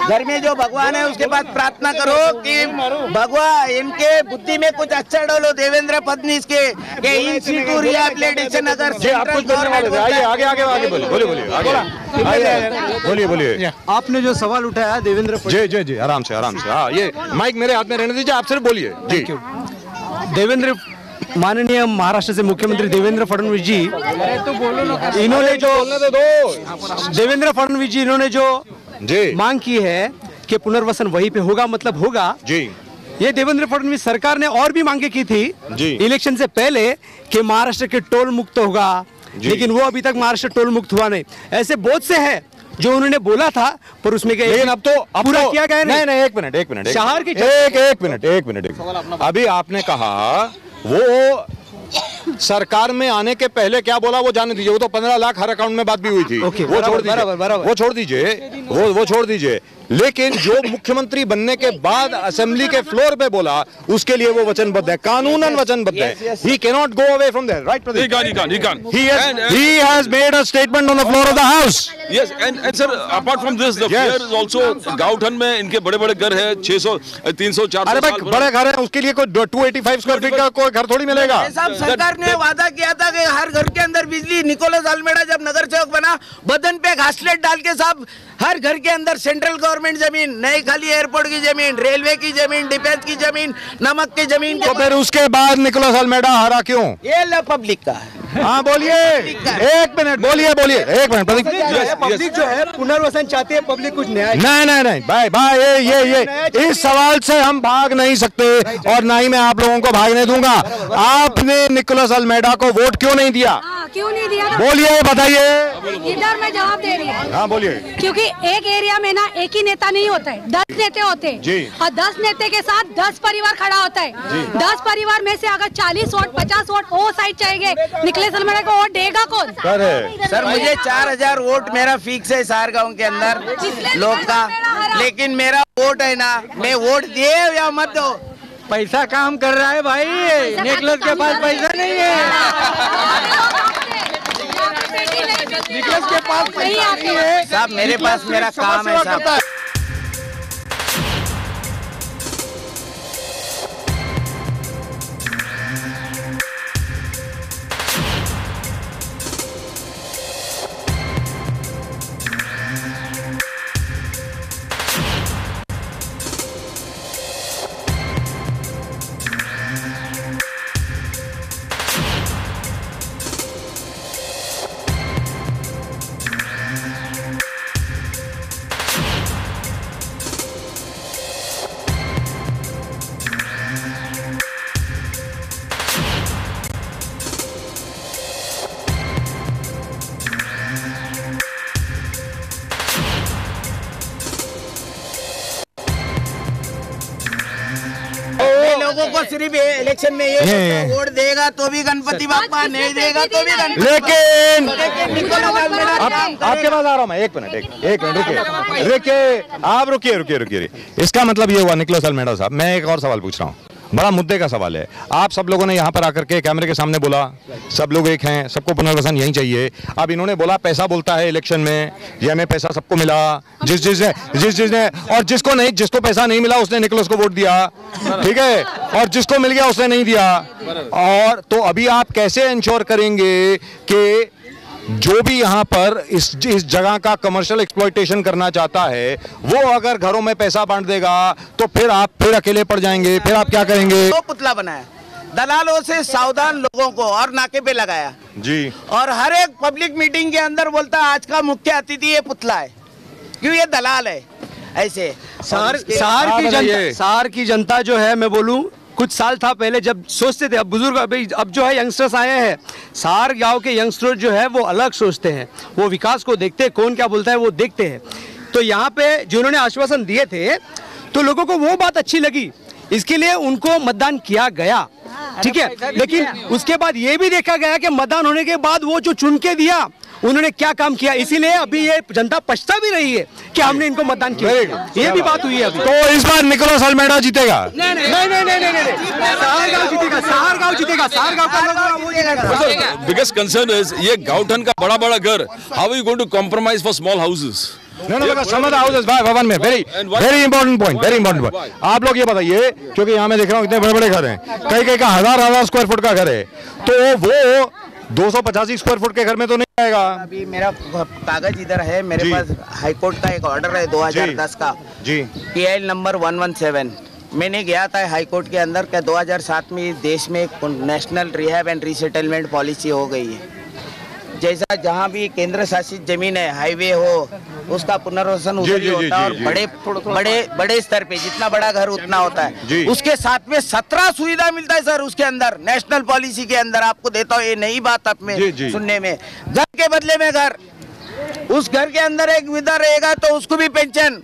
घर में जो भगवान है उसके पास प्रार्थना करो कि भगवान इनके बुद्धि में कुछ अच्छा डालो देवेंद्र फडणवीस के इन सीटू रिहैबिलिटेशन अगर बोलिए। आपने जो सवाल उठाया देवेंद्र, जी आराम से हाँ, ये माइक मेरे हाथ में रहने दीजिए, आप सिर्फ बोलिए जी। देवेंद्र, माननीय महाराष्ट्र से मुख्यमंत्री देवेंद्र फडणवीस जी, इन्होंने जो देवेंद्र फडणवीस जी इन्होंने जो मांग की है कि पुनर्वसन वहीं पे होगा, मतलब होगा जी। ये देवेंद्र फडणवीस सरकार ने और भी मांगे की थी इलेक्शन से पहले कि महाराष्ट्र के टोल मुक्त होगा, लेकिन वो अभी तक महाराष्ट्र टोल मुक्त हुआ नहीं। ऐसे बहुत से हैं जो उन्होंने बोला था पर उसमें लेकिन अब तो पूरा किया गया नहीं। एक मिनट शहर की एक मिनट अभी आपने कहा वो सरकार में आने के पहले क्या बोला वो जाने दीजिए, वो तो 15 लाख हर अकाउंट में बात भी हुई थी, वो छोड़ दीजिए। लेकिन जो मुख्यमंत्री बनने के बाद असेंबली के फ्लोर पे बोला उसके लिए वो वचनबद्ध है, कानूनन वचनबद्ध है। He cannot go away from there, right? He can. He has made a statement on the floor of the house. Yes, and sir, apart from this, the fear is also गाउठन में इनके बड़े-बड़े घर है, 600, 300, 400 अरे भाई बड़े घर है, उसके लिए कोई 285 स्क्वायर फीट का कोई घर थोड़ी मिलेगा। सरकार ने वादा किया था कि हर घर के अंदर बिजली। निकोलस अल्मेडा जब नगर सेवक बना बदन पे घासलेट डाल के साहब हर घर के अंदर सेंट्रल गवर्नमेंट जमीन, नई खाली एयरपोर्ट की जमीन, रेलवे की जमीन, डिफेंस की जमीन, नमक की जमीन। तो फिर उसके बाद निकोलस अल्मेडा हारा क्यों? ये पब्लिक का है। हाँ बोलिए, एक मिनट बोलिए, एक मिनट। पब्लिक जो है पुनर्वसन चाहती है, पब्लिक कुछ नया। नहीं भाई ये इस सवाल से हम भाग नहीं सकते और ना ही मैं आप लोगों को भागने दूंगा। आपने निकोलस अल्मेडा को वोट क्यों नहीं दिया? क्यों नहीं दिया? बोलिए, बताइए। इधर मैं जवाब दे रही हूँ। हाँ बोलिए। क्योंकि एक एरिया में ना एक ही नेता नहीं होता है, 10 नेता होते हैं जी। और 10 नेता के साथ 10 परिवार खड़ा होता है। 10 परिवार में से अगर 40 वोट 50 वोट वो साइड चाहिए, निकोलस अल्मेडा को वोट देगा कौन? सर मुझे 4000 वोट मेरा फिक्स है सार गाँव के अंदर लोग का, लेकिन मेरा वोट है ना, मैं वोट दे या मत दो, पैसा काम कर रहा है भाई, निकोलस के पास पैसा नहीं है। निकोलस के पास पैसा नहीं है साहब, मेरे पास मेरा काम है साहब। लोगों को सिर्फ इलेक्शन में ये वोट देगा तो भी गणपति बापा, नहीं देगा तो भी गणपति। लेकिन आपके पास आ रहा हूँ मैं, एक मिनट रुकिए, आप रुकिए। इसका मतलब ये हुआ निकोलस अल्मेडा साहब, मैं एक और सवाल पूछ रहा हूँ, बड़ा मुद्दे का सवाल है। आप सब लोगों ने यहाँ पर आकर के कैमरे के सामने बोला सब लोग एक हैं, सबको पुनर्वसन यही चाहिए। अब इन्होंने बोला पैसा बोलता है इलेक्शन में, ये हमें पैसा सबको मिला, जिस ने और जिसको पैसा नहीं मिला उसने निकोलस को वोट दिया, ठीक है, और जिसको मिल गया उसने नहीं दिया। और तो अभी आप कैसे इंश्योर करेंगे कि जो भी यहाँ पर इस जगह का कमर्शियल एक्सप्लॉयटेशन करना चाहता है वो अगर घरों में पैसा बांट देगा तो फिर आप फिर अकेले पड़ जाएंगे, फिर आप क्या करेंगे? तो पुतला बनाया, दलालों से सावधान लोगों को और नाके पे लगाया जी, और हर एक पब्लिक मीटिंग के अंदर बोलता है आज का मुख्य अतिथि ये पुतला है, क्यों ये दलाल है। ऐसे सार की जनता जो है, मैं बोलूं कुछ साल था पहले जब सोचते थे, अब बुजुर्ग अब जो है यंगस्टर्स आए हैं, सार गांव के यंगस्टर जो है वो अलग सोचते हैं, वो विकास को देखते हैं, कौन क्या बोलता है वो देखते हैं। तो यहाँ पे जिन्होंने आश्वासन दिए थे तो लोगों को वो बात अच्छी लगी, इसके लिए उनको मतदान किया गया, ठीक है। लेकिन उसके बाद ये भी देखा गया कि मतदान होने के बाद वो जो चुन के दिया उन्होंने क्या काम किया, इसीलिए अभी ये जनता पछता भी रही है कि हमने इनको मतदान किया। ये भी बात हुई है अभी। तो इस बार निकोलस अल्मेडा जीतेगा? नहीं, सारगांव जीतेगा। सारगांव का बिगेस्ट कंसर्न इज ये गाउठन का बड़ा घर, how are you going to compromise for small houses? some of the houses भवन में very important point। आप लोग ये बताइए, क्योंकि यहाँ मैं देख रहा हूँ इतने बड़े घर हैं, कई का हजार स्क्वायर फुट का घर है, तो वो 285 स्क्वायर फुट के घर में तो नहीं आएगा। अभी मेरा कागज इधर है मेरे पास, हाईकोर्ट का एक ऑर्डर है 2010 का जी, PIL नंबर 117। मैंने गया था हाईकोर्ट के अंदर क्या 2007 में देश में national rehab and resettlement policy हो गई है, जैसा जहाँ भी केंद्र शासित जमीन है, हाईवे हो, उसका पुनर्वसन उधर ही होता है, और बड़े स्तर पे जितना बड़ा घर उतना होता है। उसके साथ में 17 सुविधा मिलता है सर उसके अंदर, नेशनल पॉलिसी के अंदर। आपको देता हूँ ये नई बात आप में सुनने में, घर के बदले में घर, उस घर के अंदर एक विधवा रहेगा तो उसको भी पेंशन,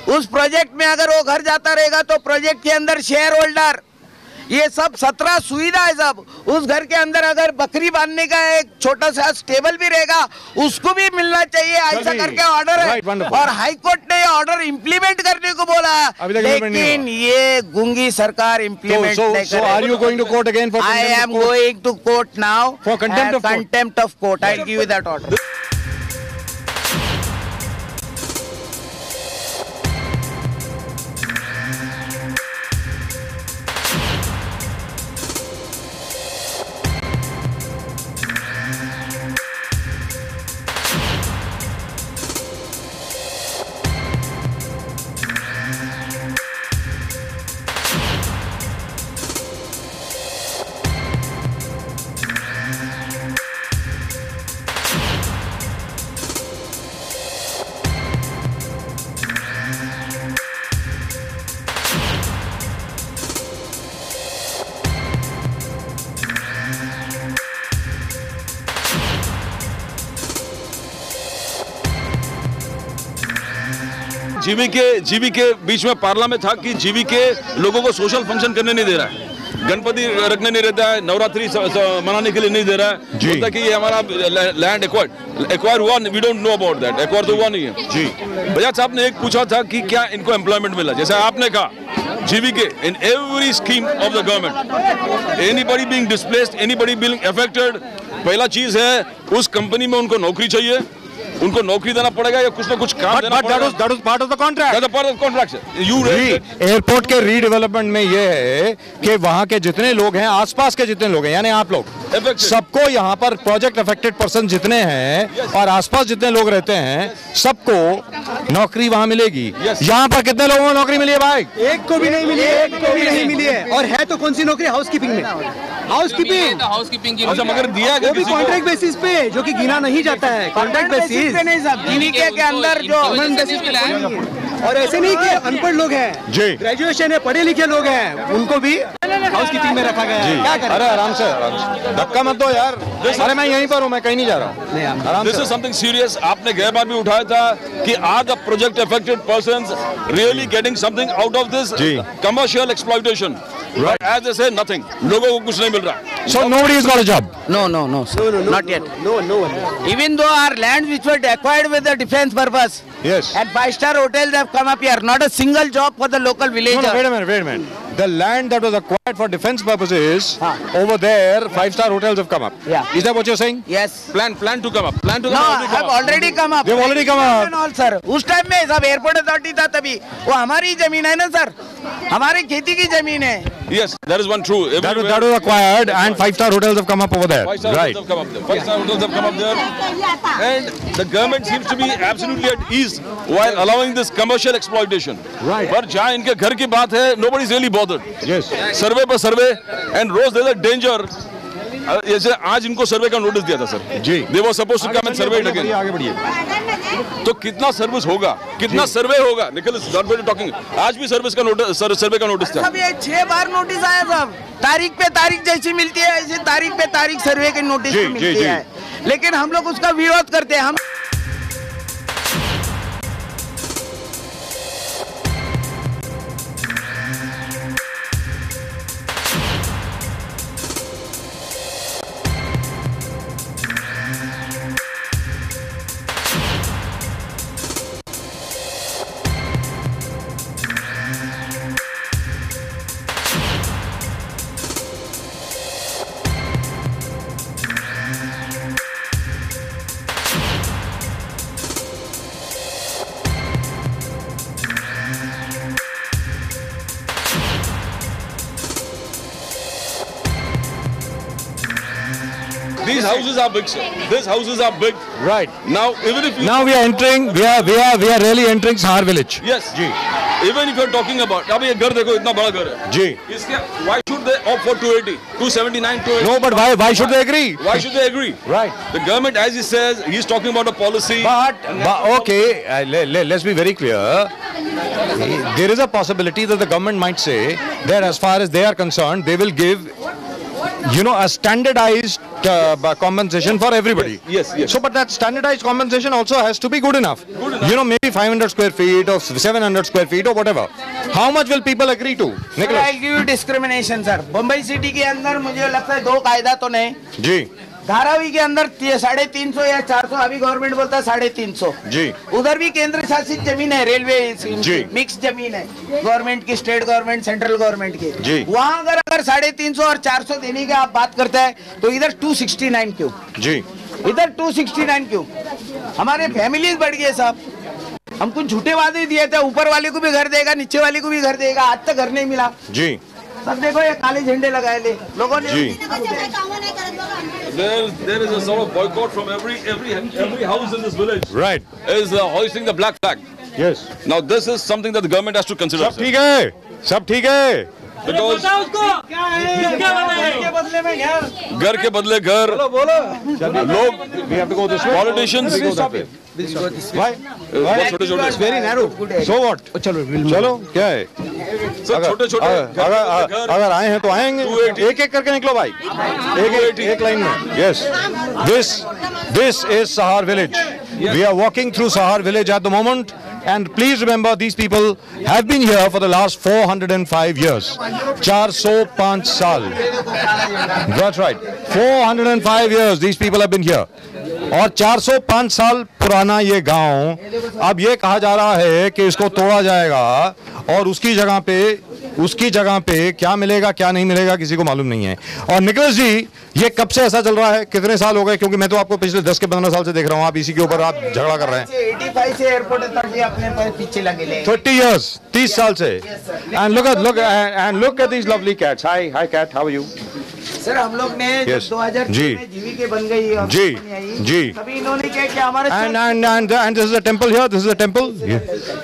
उस प्रोजेक्ट में अगर वो घर जाता रहेगा तो प्रोजेक्ट के अंदर शेयर होल्डर, ये सब 17 सुविधा है सब। उस घर के अंदर अगर बकरी बांधने का एक छोटा सा स्टेबल भी रहेगा उसको भी मिलना चाहिए, ऐसा करके ऑर्डर है। और हाई कोर्ट ने ये ऑर्डर इम्प्लीमेंट करने को बोला, लेकिन ये गूंगी सरकार इम्प्लीमेंट नहीं कर रही। I am going to court now for contempt of court. I will give you that order. जीवी के बीच में पार्ला में था कि जीवी के लोगों को सोशल फंक्शन करने नहीं दे रहा है, गणपति रखने नहीं रहता है, नवरात्रि मनाने के लिए नहीं दे रहा है, बोलता कि ये हमारा लैंड एक्वायर हुआ, we don't know about that, acquire तो हुआ नहीं है जी। बजाज साहब ने एक पूछा था कि क्या इनको एम्प्लॉयमेंट मिला, जैसे आपने कहा GVK in every scheme of the government anybody being displaced, anybody being affected, पहला चीज है उस कंपनी में उनको नौकरी चाहिए, उनको नौकरी देना पड़ेगा या कुछ ना कुछ काम देना पड़ेगा। That was part of the contract. That's a part of the contract. Airport के रीडेवलपमेंट में ये है कि वहाँ के जितने लोग हैं, आसपास के जितने लोग हैं, यानी आप लोग सबको यहाँ पर प्रोजेक्ट अफेक्टेड पर्सन जितने हैं और आसपास जितने लोग रहते हैं सबको नौकरी वहाँ मिलेगी। यहाँ पर कितने लोगों को नौकरी मिली है भाई? एक को भी नहीं मिली है, एक को भी नहीं मिली है। और है तो कौन सी नौकरी? हाउसकीपिंग में, हाउसकीपिंग की। अच्छा, मगर दिया वो भी कॉन्ट्रैक्ट बेसिस पे, जो कि गिना नहीं जाता है। कॉन्ट्रैक्ट बेसिस नहीं साहब, जीवीके के अंदर जो और ऐसे नहीं कि अनपढ़ लोग हैं जी, ग्रेजुएशन है, पढ़े लिखे लोग हैं, उनको भी हाउसकीपिंग में रखा गया है। क्या करें? अरे आराम से धक्का मत दो यार। अरे मैं यहीं पर हूँ, मैं कहीं नहीं जा रहा हूँ। This is something serious. आपने गए बार भी उठाया था कि are the project affected persons really getting something out of this commercial exploitation? As they say, nothing. लोगों को कुछ नहीं मिल रहा। So nobody has got a job. No, not yet. No. Even though our lands which were acquired with the defense purpose, yes, and 5-star hotels have come up here, not a single job for the local villager. No, wait a minute. The land that was acquired for defense purposes, over there, 5-star hotels have come up. Yeah. Is that what you're saying? Yes. Plan to come up. No, have already come up. They've already come up. All sir. उस time में सब airport authority था तभी, वो हमारी जमीन है ना सर, हमारी खेती की जमीन है। Yes, that is one true. That was acquired, and 5-star hotels have come up over there. 5-star right. hotels have come up there. 5-star hotels have come up there, and the government seems to be absolutely at ease while allowing this commercial exploitation. Right. पर जहाँ इनके घर की बात है, nobody is really bothered. Yes. सर्वे पर सर्वे, and rose there is a danger. जैसे आज इनको सर्वे का नोटिस दिया था sir ji, they were supposed to come and survey it again. आगे बढ़िए। तो कितना सर्विस होगा, कितना सर्वे होगा? निखिल टॉकिंग, आज भी सर्विस का नोटिस, सर्वे का नोटिस था। सब ये 6 बार नोटिस आया साहब, तारीख पे तारीख जैसी मिलती है ऐसी तारीख पे तारीख सर्वे की नोटिस मिलती है, लेकिन हम लोग उसका विरोध करते हैं। हम These houses are big, sir. These houses are big. Right. Now, even if you... Now we are entering, we are really entering Sahar village. Yes. Ji. Even if you are talking about, अब ये घर देखो, इतना बड़ा घर है। जी. इसके, why should they opt for 280, 279, 280? No, but why should they agree? Why should they agree? Right. The government, as he says, he's talking about a policy. But okay, let's be very clear. There is a possibility that the government might say that as far as they are concerned, they will give, a standardized compensation for everybody. Yes. So, but that standardized compensation also has to be good enough. Maybe 500 square feet or 700 square feet or whatever. How much will people agree to? Nicholas? I'll give you discrimination, sir. Mumbai city के अंदर मुझे लगता है 2 कायदा तो नहीं जी। धारावी के अंदर 350 या 400, अभी गवर्नमेंट बोलता है 350 जी। उधर भी केंद्र शासित जमीन है, रेलवे जी, मिक्स जमीन है, गवर्नमेंट की, स्टेट गवर्नमेंट, सेंट्रल गवर्नमेंट की जी। वहाँ अगर 350 और 400 देने की आप बात करते हैं तो इधर 269 क्यों जी, इधर 269 क्यों? हमारे फैमिलीज बढ़ गए साहब, हमको झूठे वादे दिए थे, ऊपर वाले को भी घर देगा, नीचे वाले को भी घर देगा, आज तक घर नहीं मिला जी। सब देखो ये काले झंडे लगाए ले लोगों ने जी। There is a sort of boycott from every house in this village. Right. Is hoisting the black flag. Yes. Now this is something that the government has to consider. सब ठीक है, सब ठीक है। Because घर के बदले घर, लोग, politicians, छोटे-छोटे, very narrow. So what? चलो क्या है? छोटे-छोटे अगर आए हैं तो आएंगे, एक-एक करके निकलो भाई, एक लाइन में। Yes. This is Sahar village. We are walking through Sahar village at the moment. And please remember, these people have been here for the last 405 years. 405 साल. That's right. 405 years these people have been here. और 405 साल पुराना ये गांव अब ये कहा जा रहा है कि इसको तोड़ा जाएगा और उसकी जगह पे क्या मिलेगा क्या नहीं मिलेगा किसी को मालूम नहीं है। और निकोलस जी, ये कब से ऐसा चल रहा है, कितने साल हो गए? क्योंकि मैं तो आपको पिछले 10 के 15 साल से देख रहा हूँ, आप इसी के ऊपर आप झगड़ा कर रहे हैं। 85 से एयरपोर्ट अथॉरिटी अपने पीछे लगे 30 years, 30 साल से। And look at these lovely cats. Hi cat, how are you? Sir हम लोग ने Yes. 2006 में जीवीके बन गई जी तभी इन्होंने क्या किया हमारे and this is a temple here, this is a temple.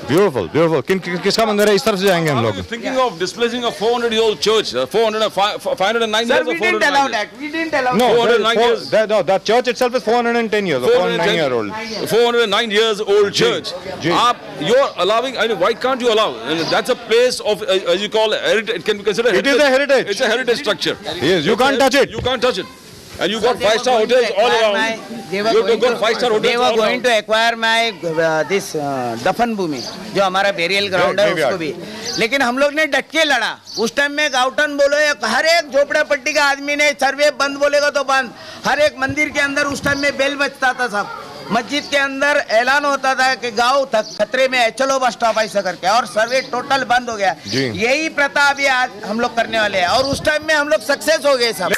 Beautiful. किसका मंदिर है? इस तरफ से जाएंगे हम लोग। Thinking of displacing a 400-year-old church, 509 Sir, years. we didn't allow that. We didn't allow No, 409 years. that church itself is 410 years, 409-year-old. 409 years old church. You're allowing, I mean, why can't you allow? And that's a place of, as you call it can be considered It is a heritage. It's a heritage structure. Yes, you can't touch it. You can't touch it. And you got 5-star hotels all around. They were going to acquire my this दफन भूमि जो हमारा burial ground है उसको भी, लेकिन हम लोग ने डट के लड़ा। उस टाइम में गाउटन बोले, हर एक झोपड़ा पट्टी का आदमी ने सर्वे बंद बोलेगा तो बंद। हर एक मंदिर के अंदर उस टाइम में बेल बजता था, सब मस्जिद के अंदर ऐलान होता था कि गांव खतरे में है, चलो बस स्टॉप ऐसा करके, और सर्वे टोटल बंद हो गया। यही प्रथा अभी आज हम लोग करने वाले हैं और उस टाइम में हम लोग सक्सेस हो गए सब।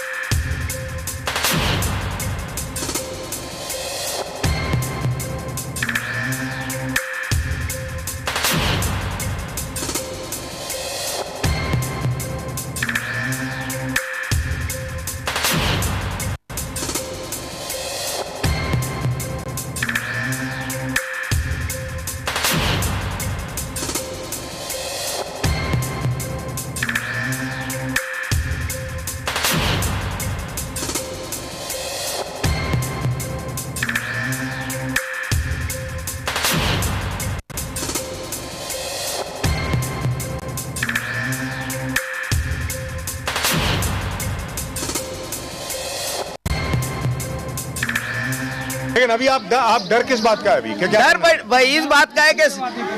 लेकिन अभी आप डर किस बात का है? अभी डर भाई इस बात का है कि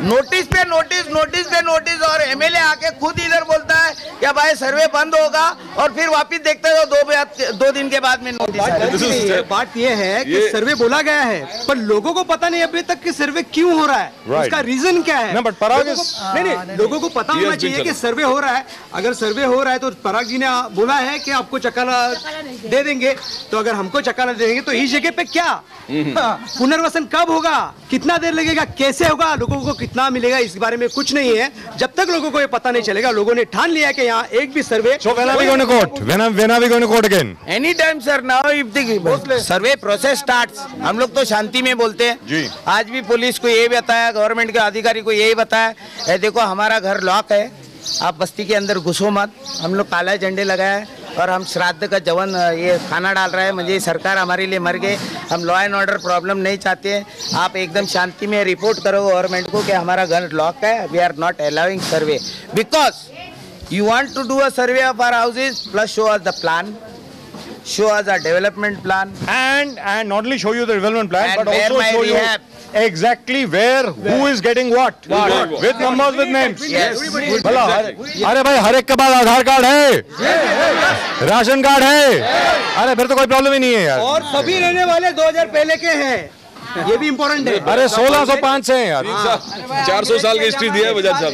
नोटिस पे नोटिस और एमएलए आके खुद इधर बोलता है कि भाई सर्वे बंद होगा और फिर वापस देखते हो 2 दिन के बाद में नोटिस। बात ये है कि सर्वे बोला गया है पर लोगों को पता नहीं अभी तक कि सर्वे क्यों हो रहा है, उसका रीजन क्या है। नहीं, लोगों को पता होना चाहिए कि सर्वे हो रहा है। अगर सर्वे हो रहा है तो पराग जी ने बोला है कि आपको चक्काना दे देंगे, तो अगर हमको चक्काना दे देंगे तो इस जगह पे क्या पुनर्वसन कब होगा, कितना देर लगेगा, कैसे होगा, लोगों को कितना मिलेगा, इस बारे में कुछ नहीं है। जब तक लोगों को ये पता नहीं चलेगा, लोगों ने ठान लिया कि यहाँ एक भी सर्वे। So when are we going to court? When are we going to court again? Anytime sir, now if the survey process starts, हम लोग तो शांति में बोलते हैं जी। आज भी पुलिस को यही बताया, गवर्नमेंट के अधिकारी को यही बताया, देखो हमारा घर लॉक है, आप बस्ती के अंदर घुसो मत। हम लोग काला झंडे लगाए और हम श्राद्ध का जवन ये खाना डाल रहे हैं, मुझे सरकार हमारे लिए मर गए। हम लॉ एंड ऑर्डर प्रॉब्लम नहीं चाहते हैं, आप एकदम शांति में रिपोर्ट करो गवर्नमेंट को कि हमारा घर लॉक है, we are not allowing survey because you want to do a survey of our houses plus show us the plan, show us a development plan, and not only show you the development plan and but also show you exactly where who is getting what with numbers with names. Yes. भला अरे भाई हर एक के पास आधार card है, ration card है, अरे फिर तो कोई प्रॉब्लम ही नहीं है यार। और सभी रहने वाले 2000 पहले के हैं, ये भी इम्पोर्टेंट है। अरे 1605 से हैं यार। 400 साल की हिस्ट्री दिया है बजाज साहब,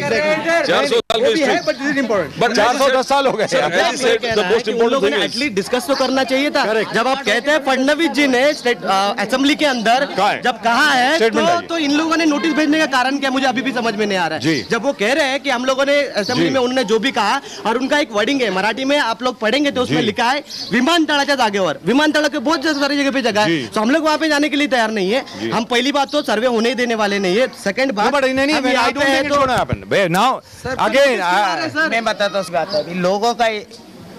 400 साल की हिस्ट्री, बट 410 साल हो गए। एटलीस्ट डिस्कस तो करना चाहिए था। जब आप कहते हैं फडणवीस जी ने असेंबली के अंदर जब कहा है तो इन लोगों ने नोटिस भेजने का कारण क्या, मुझे अभी भी समझ में नहीं आ रहा है। जब वो कह रहे हैं कि हम लोगों ने असेंबली में उन्होंने जो भी कहा, और उनका एक वर्डिंग है मराठी में, आप लोग पढ़ेंगे तो उसमें लिखा है विमानतळाच्या जागेवर। विमानतळ के बहुत सारी जगह पे जगह है, तो हम लोग वहाँ पे जाने के लिए तैयार नहीं है। हम पहली बात तो सर्वे होने ही देने वाले नहीं है, सेकंड बात मैं बताता हूँ बात अभी लोगों का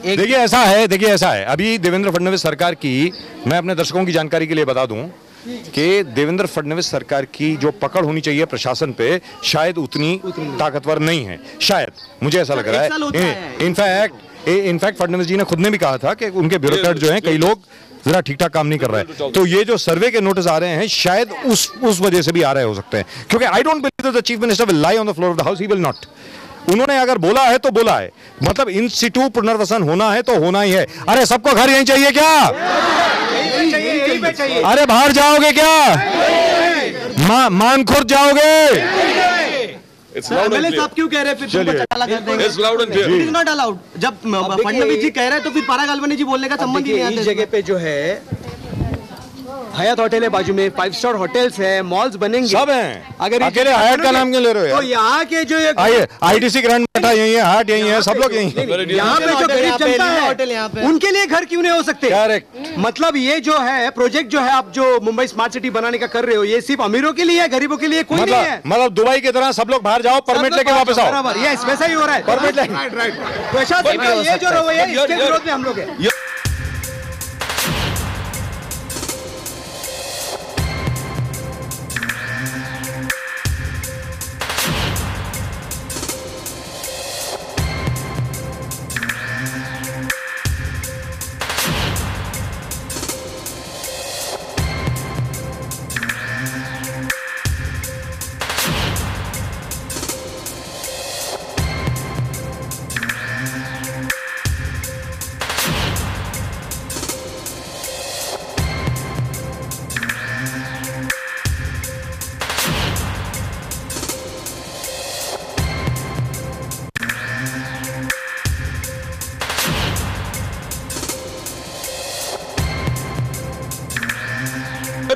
देखिए ऐसा है अभी देवेंद्र फडणवीस सरकार की, मैं अपने दर्शकों की जानकारी के लिए बता दूं कि देवेंद्र फडणवीस सरकार की जो पकड़ होनी चाहिए प्रशासन पे शायद उतनी ताकतवर नहीं है, शायद मुझे ऐसा लग रहा है। इनफैक्ट फडणवीस जी ने खुद ने भी कहा था कि उनके ब्यूरोक्रेट जो हैं कई लोग जरा ठीक ठाक काम नहीं कर रहे हैं। तो ये जो सर्वे के नोटिस आ रहे हैं शायद उस वजह से भी आ रहे हो सकते हैं, क्योंकि I don't believe the chief minister will lie on the floor of the house, he will not. उन्होंने अगर बोला है तो बोला है, मतलब इन सिटू पुनर्वसन होना है तो होना ही है। अरे सबको घर यहीं चाहिए क्या? अरे बाहर जाओगे क्या? मानखुर्द जाओगे? एमएलए साहब क्यों कह रहे हैं फिर चला कर देंगे? It's loud and clear. It is not allowed. जब फडणवीस जी कह रहे हैं तो फिर पारा गालवानी जी बोलने का संबंध ही नहीं आता। इस जगह पे जो है हयात होटल है, बाजू में 5 स्टार होटल्स है, मॉल्स बनेंगे, सब हैं। अगर अकेले हयात का नाम क्यों ले रहे हो यार? तो यहाँ के जो आईटीसी ग्रैंड मेटा यही है, हयात यही है, सब लोग यही हैं। यहाँ पे जो गरीब जनता है उनके लिए घर क्यों नहीं हो सकते? करेक्ट। मतलब ये जो है प्रोजेक्ट जो है आप जो मुंबई स्मार्ट सिटी बनाने का कर रहे हो, ये सिर्फ अमीरों के लिए है, गरीबों के लिए कोई नहीं है। मतलब दुबई की तरह सब लोग बाहर जाओ, परमिट लेके वापस आओ। बराबर, ये वैसा ही हो रहा है। परमिट प्रशासन का ये जो रवैया है इसके विरोध में हम लोग हैं।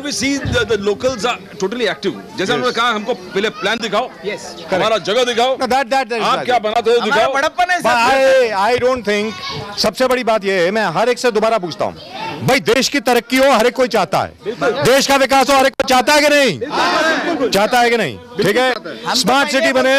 We see the locals are totally active. जैसे उन्होंने कहा हमको पहले प्लान दिखाओ, हमारा जगह दिखाओ, आप क्या बनाते हो दिखाओ। बड़प्पन है। I don't think, सबसे बड़ी बात ये है, मैं हर एक से दोबारा पूछता हूँ, भाई देश की तरक्की हो हर एक कोई चाहता है, देश का विकास हो हर एक कोई चाहता है कि नहीं? चाहता है कि नहीं? ठीक है, स्मार्ट सिटी बने,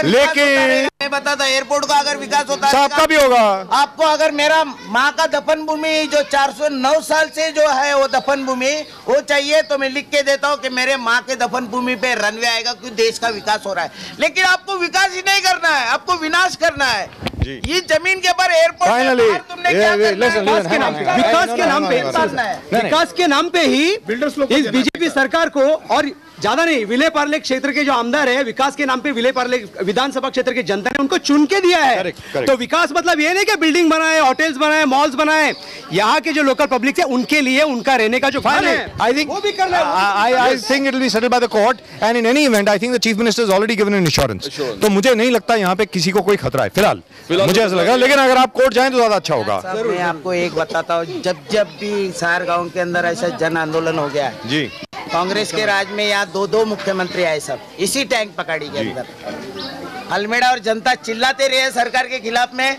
लेकिन मैं बताता एयरपोर्ट का अगर विकास होता है आपका भी होगा। आपको अगर मेरा माँ का दफन भूमि जो 409 साल से जो है वो दफन भूमि वो चाहिए तो मैं लिख के देता हूँ कि मेरे माँ के दफन भूमि पे रनवे आएगा, क्योंकि देश का विकास हो रहा है। लेकिन आपको विकास ही नहीं करना है, आपको विनाश करना है। ये जमीन के ऊपर एयरपोर्ट तुमने क्या विकास के नाम पे ही इस बीजेपी सरकार को, और ज्यादा नहीं, विले पार्ले क्षेत्र के जो आमदार है, विकास के नाम पे विले पार्ले विधानसभा क्षेत्र की जनता ने उनको चुन के दिया है। तो विकास मतलब ये नहीं कि बिल्डिंग बनाए, होटल्स बनाए, मॉल्स बनाए, यहाँ के जो लोकल पब्लिक है उनके लिए उनका रहने का जो फंड है आई थिंक वो भी करना है। I think it will be settled by the court and in any event I think the chief minister is already given an insurance. तो मुझे नहीं लगता यहाँ पे किसी को कोई खतरा है फिलहाल, मुझे ऐसा लगा। लेकिन अगर आप कोर्ट जाएं तो ज्यादा अच्छा होगा। मैं आपको एक बताता हूँ, जब भी सार गाँव के अंदर ऐसा जन आंदोलन हो गया जी, कांग्रेस के राज में यहाँ 2 मुख्यमंत्री आए, सब इसी टैंक पकड़ी के अंदर। अल्मेड़ा और जनता चिल्लाते रहे सरकार के खिलाफ में,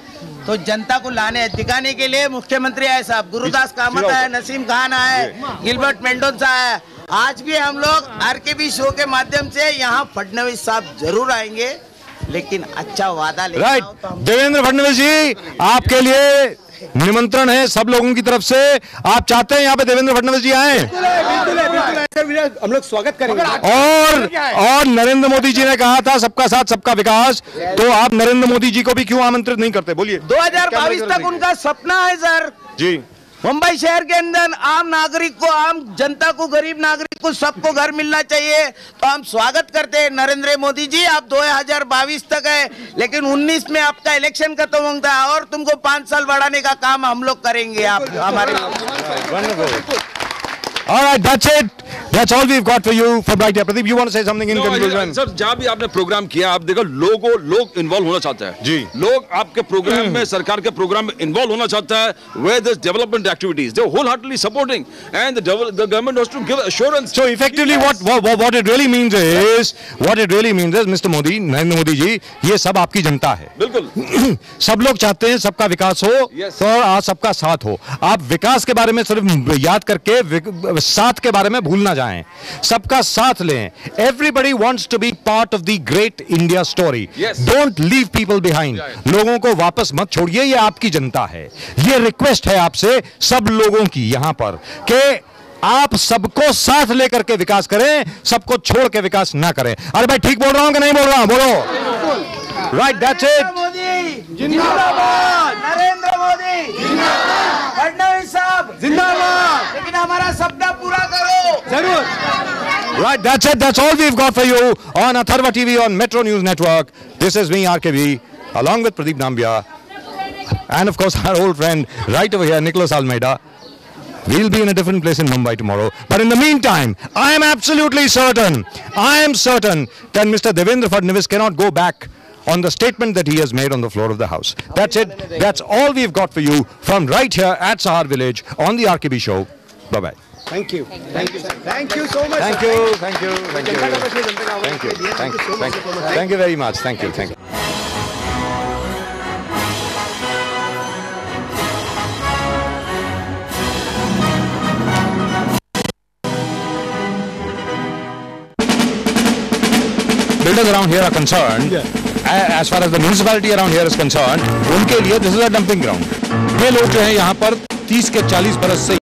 तो जनता को लाने दिखाने के लिए मुख्यमंत्री आए साहब, गुरुदास कामत आए, नसीम खान आए, गिलबर्ट मेंडोजा आए। आज भी हम लोग आरकेबी शो के माध्यम से यहाँ फडणवीस साहब जरूर आएंगे, लेकिन अच्छा वादा लेकर राइट। देवेंद्र फडणवीस जी, आपके लिए निमंत्रण है सब लोगों की तरफ से। आप चाहते हैं यहाँ पे देवेंद्र फडणवीस जी आए? हम लोग स्वागत करेंगे। और नरेंद्र मोदी जी ने कहा था सबका साथ सबका विकास, तो आप नरेंद्र मोदी जी को भी क्यों आमंत्रित नहीं करते? बोलिए। 2022 तक उनका सपना है सर जी, मुंबई शहर के अंदर आम नागरिक को, आम जनता को, गरीब नागरिक को, सबको घर मिलना चाहिए। तो हम स्वागत करते हैं नरेंद्र मोदी जी, आप 2022 तक है, लेकिन 19 में आपका इलेक्शन खत्म होगा और तुमको 5 साल बढ़ाने का काम हम लोग करेंगे। आप हमारे All right, that's it. That's all we've got for you for Bright Day. Pradeep, you want to say something in conclusion? Sir, जहाँ भी आपने प्रोग्राम किया, आप देखो लोग इन्वॉल्व होना चाहते हैं जी। लोग आपके प्रोग्राम में, सरकार के प्रोग्राम में इन्वॉल्व होना चाहता है। Where there's development activities, they're wholeheartedly supporting, and the government has to give assurance. So effectively, what it really means is, Mr. Modi, Narendra Modi ji, ये सब आपकी जनता है। बिल्कुल। सब लोग चाहते हैं सबका विकास हो, तो आज सबका साथ हो। आप विकास के बारे में सिर्फ याद करके साथ के बारे में भूल ना जाएं, सबका साथ लें। Everybody wants to be part of the great India story. Don't leave people behind. लोगों को वापस मत छोड़िए, ये आपकी जनता है। ये रिक्वेस्ट है आपसे सब लोगों की यहाँ पर कि आप सबको साथ लेकर के विकास करें, सबको छोड़ के विकास ना करें। अरे भाई ठीक बोल रहा हूं कि नहीं बोल रहा हूं? बोलो। Right, that's it. जिंदाबाद। Right, that's it. That's all we've got for you on Atharva TV on Metro News Network. This is me, RKB, along with Pradeep Nambiar, and of course our old friend right over here, Nicholas Almeida. We'll be in a different place in Mumbai tomorrow. But in the meantime, I am absolutely certain, that Mr. Devendra Fadnavis cannot go back on the statement that he has made on the floor of the House. That's it. That's all we've got for you from right here at Sahar Village on the RKB show. Bye-bye. Thank you. Thank you, sir. Thank you so much. Thank you. Thank you. Thank you. Thank you. Thank you very much. Thank you. Thank you. Builders around here are concerned, as far as the municipality around here is concerned, उनके लिए this is a dumping ground. ये लोग जो हैं यहाँ पर 30 के 40 बरस से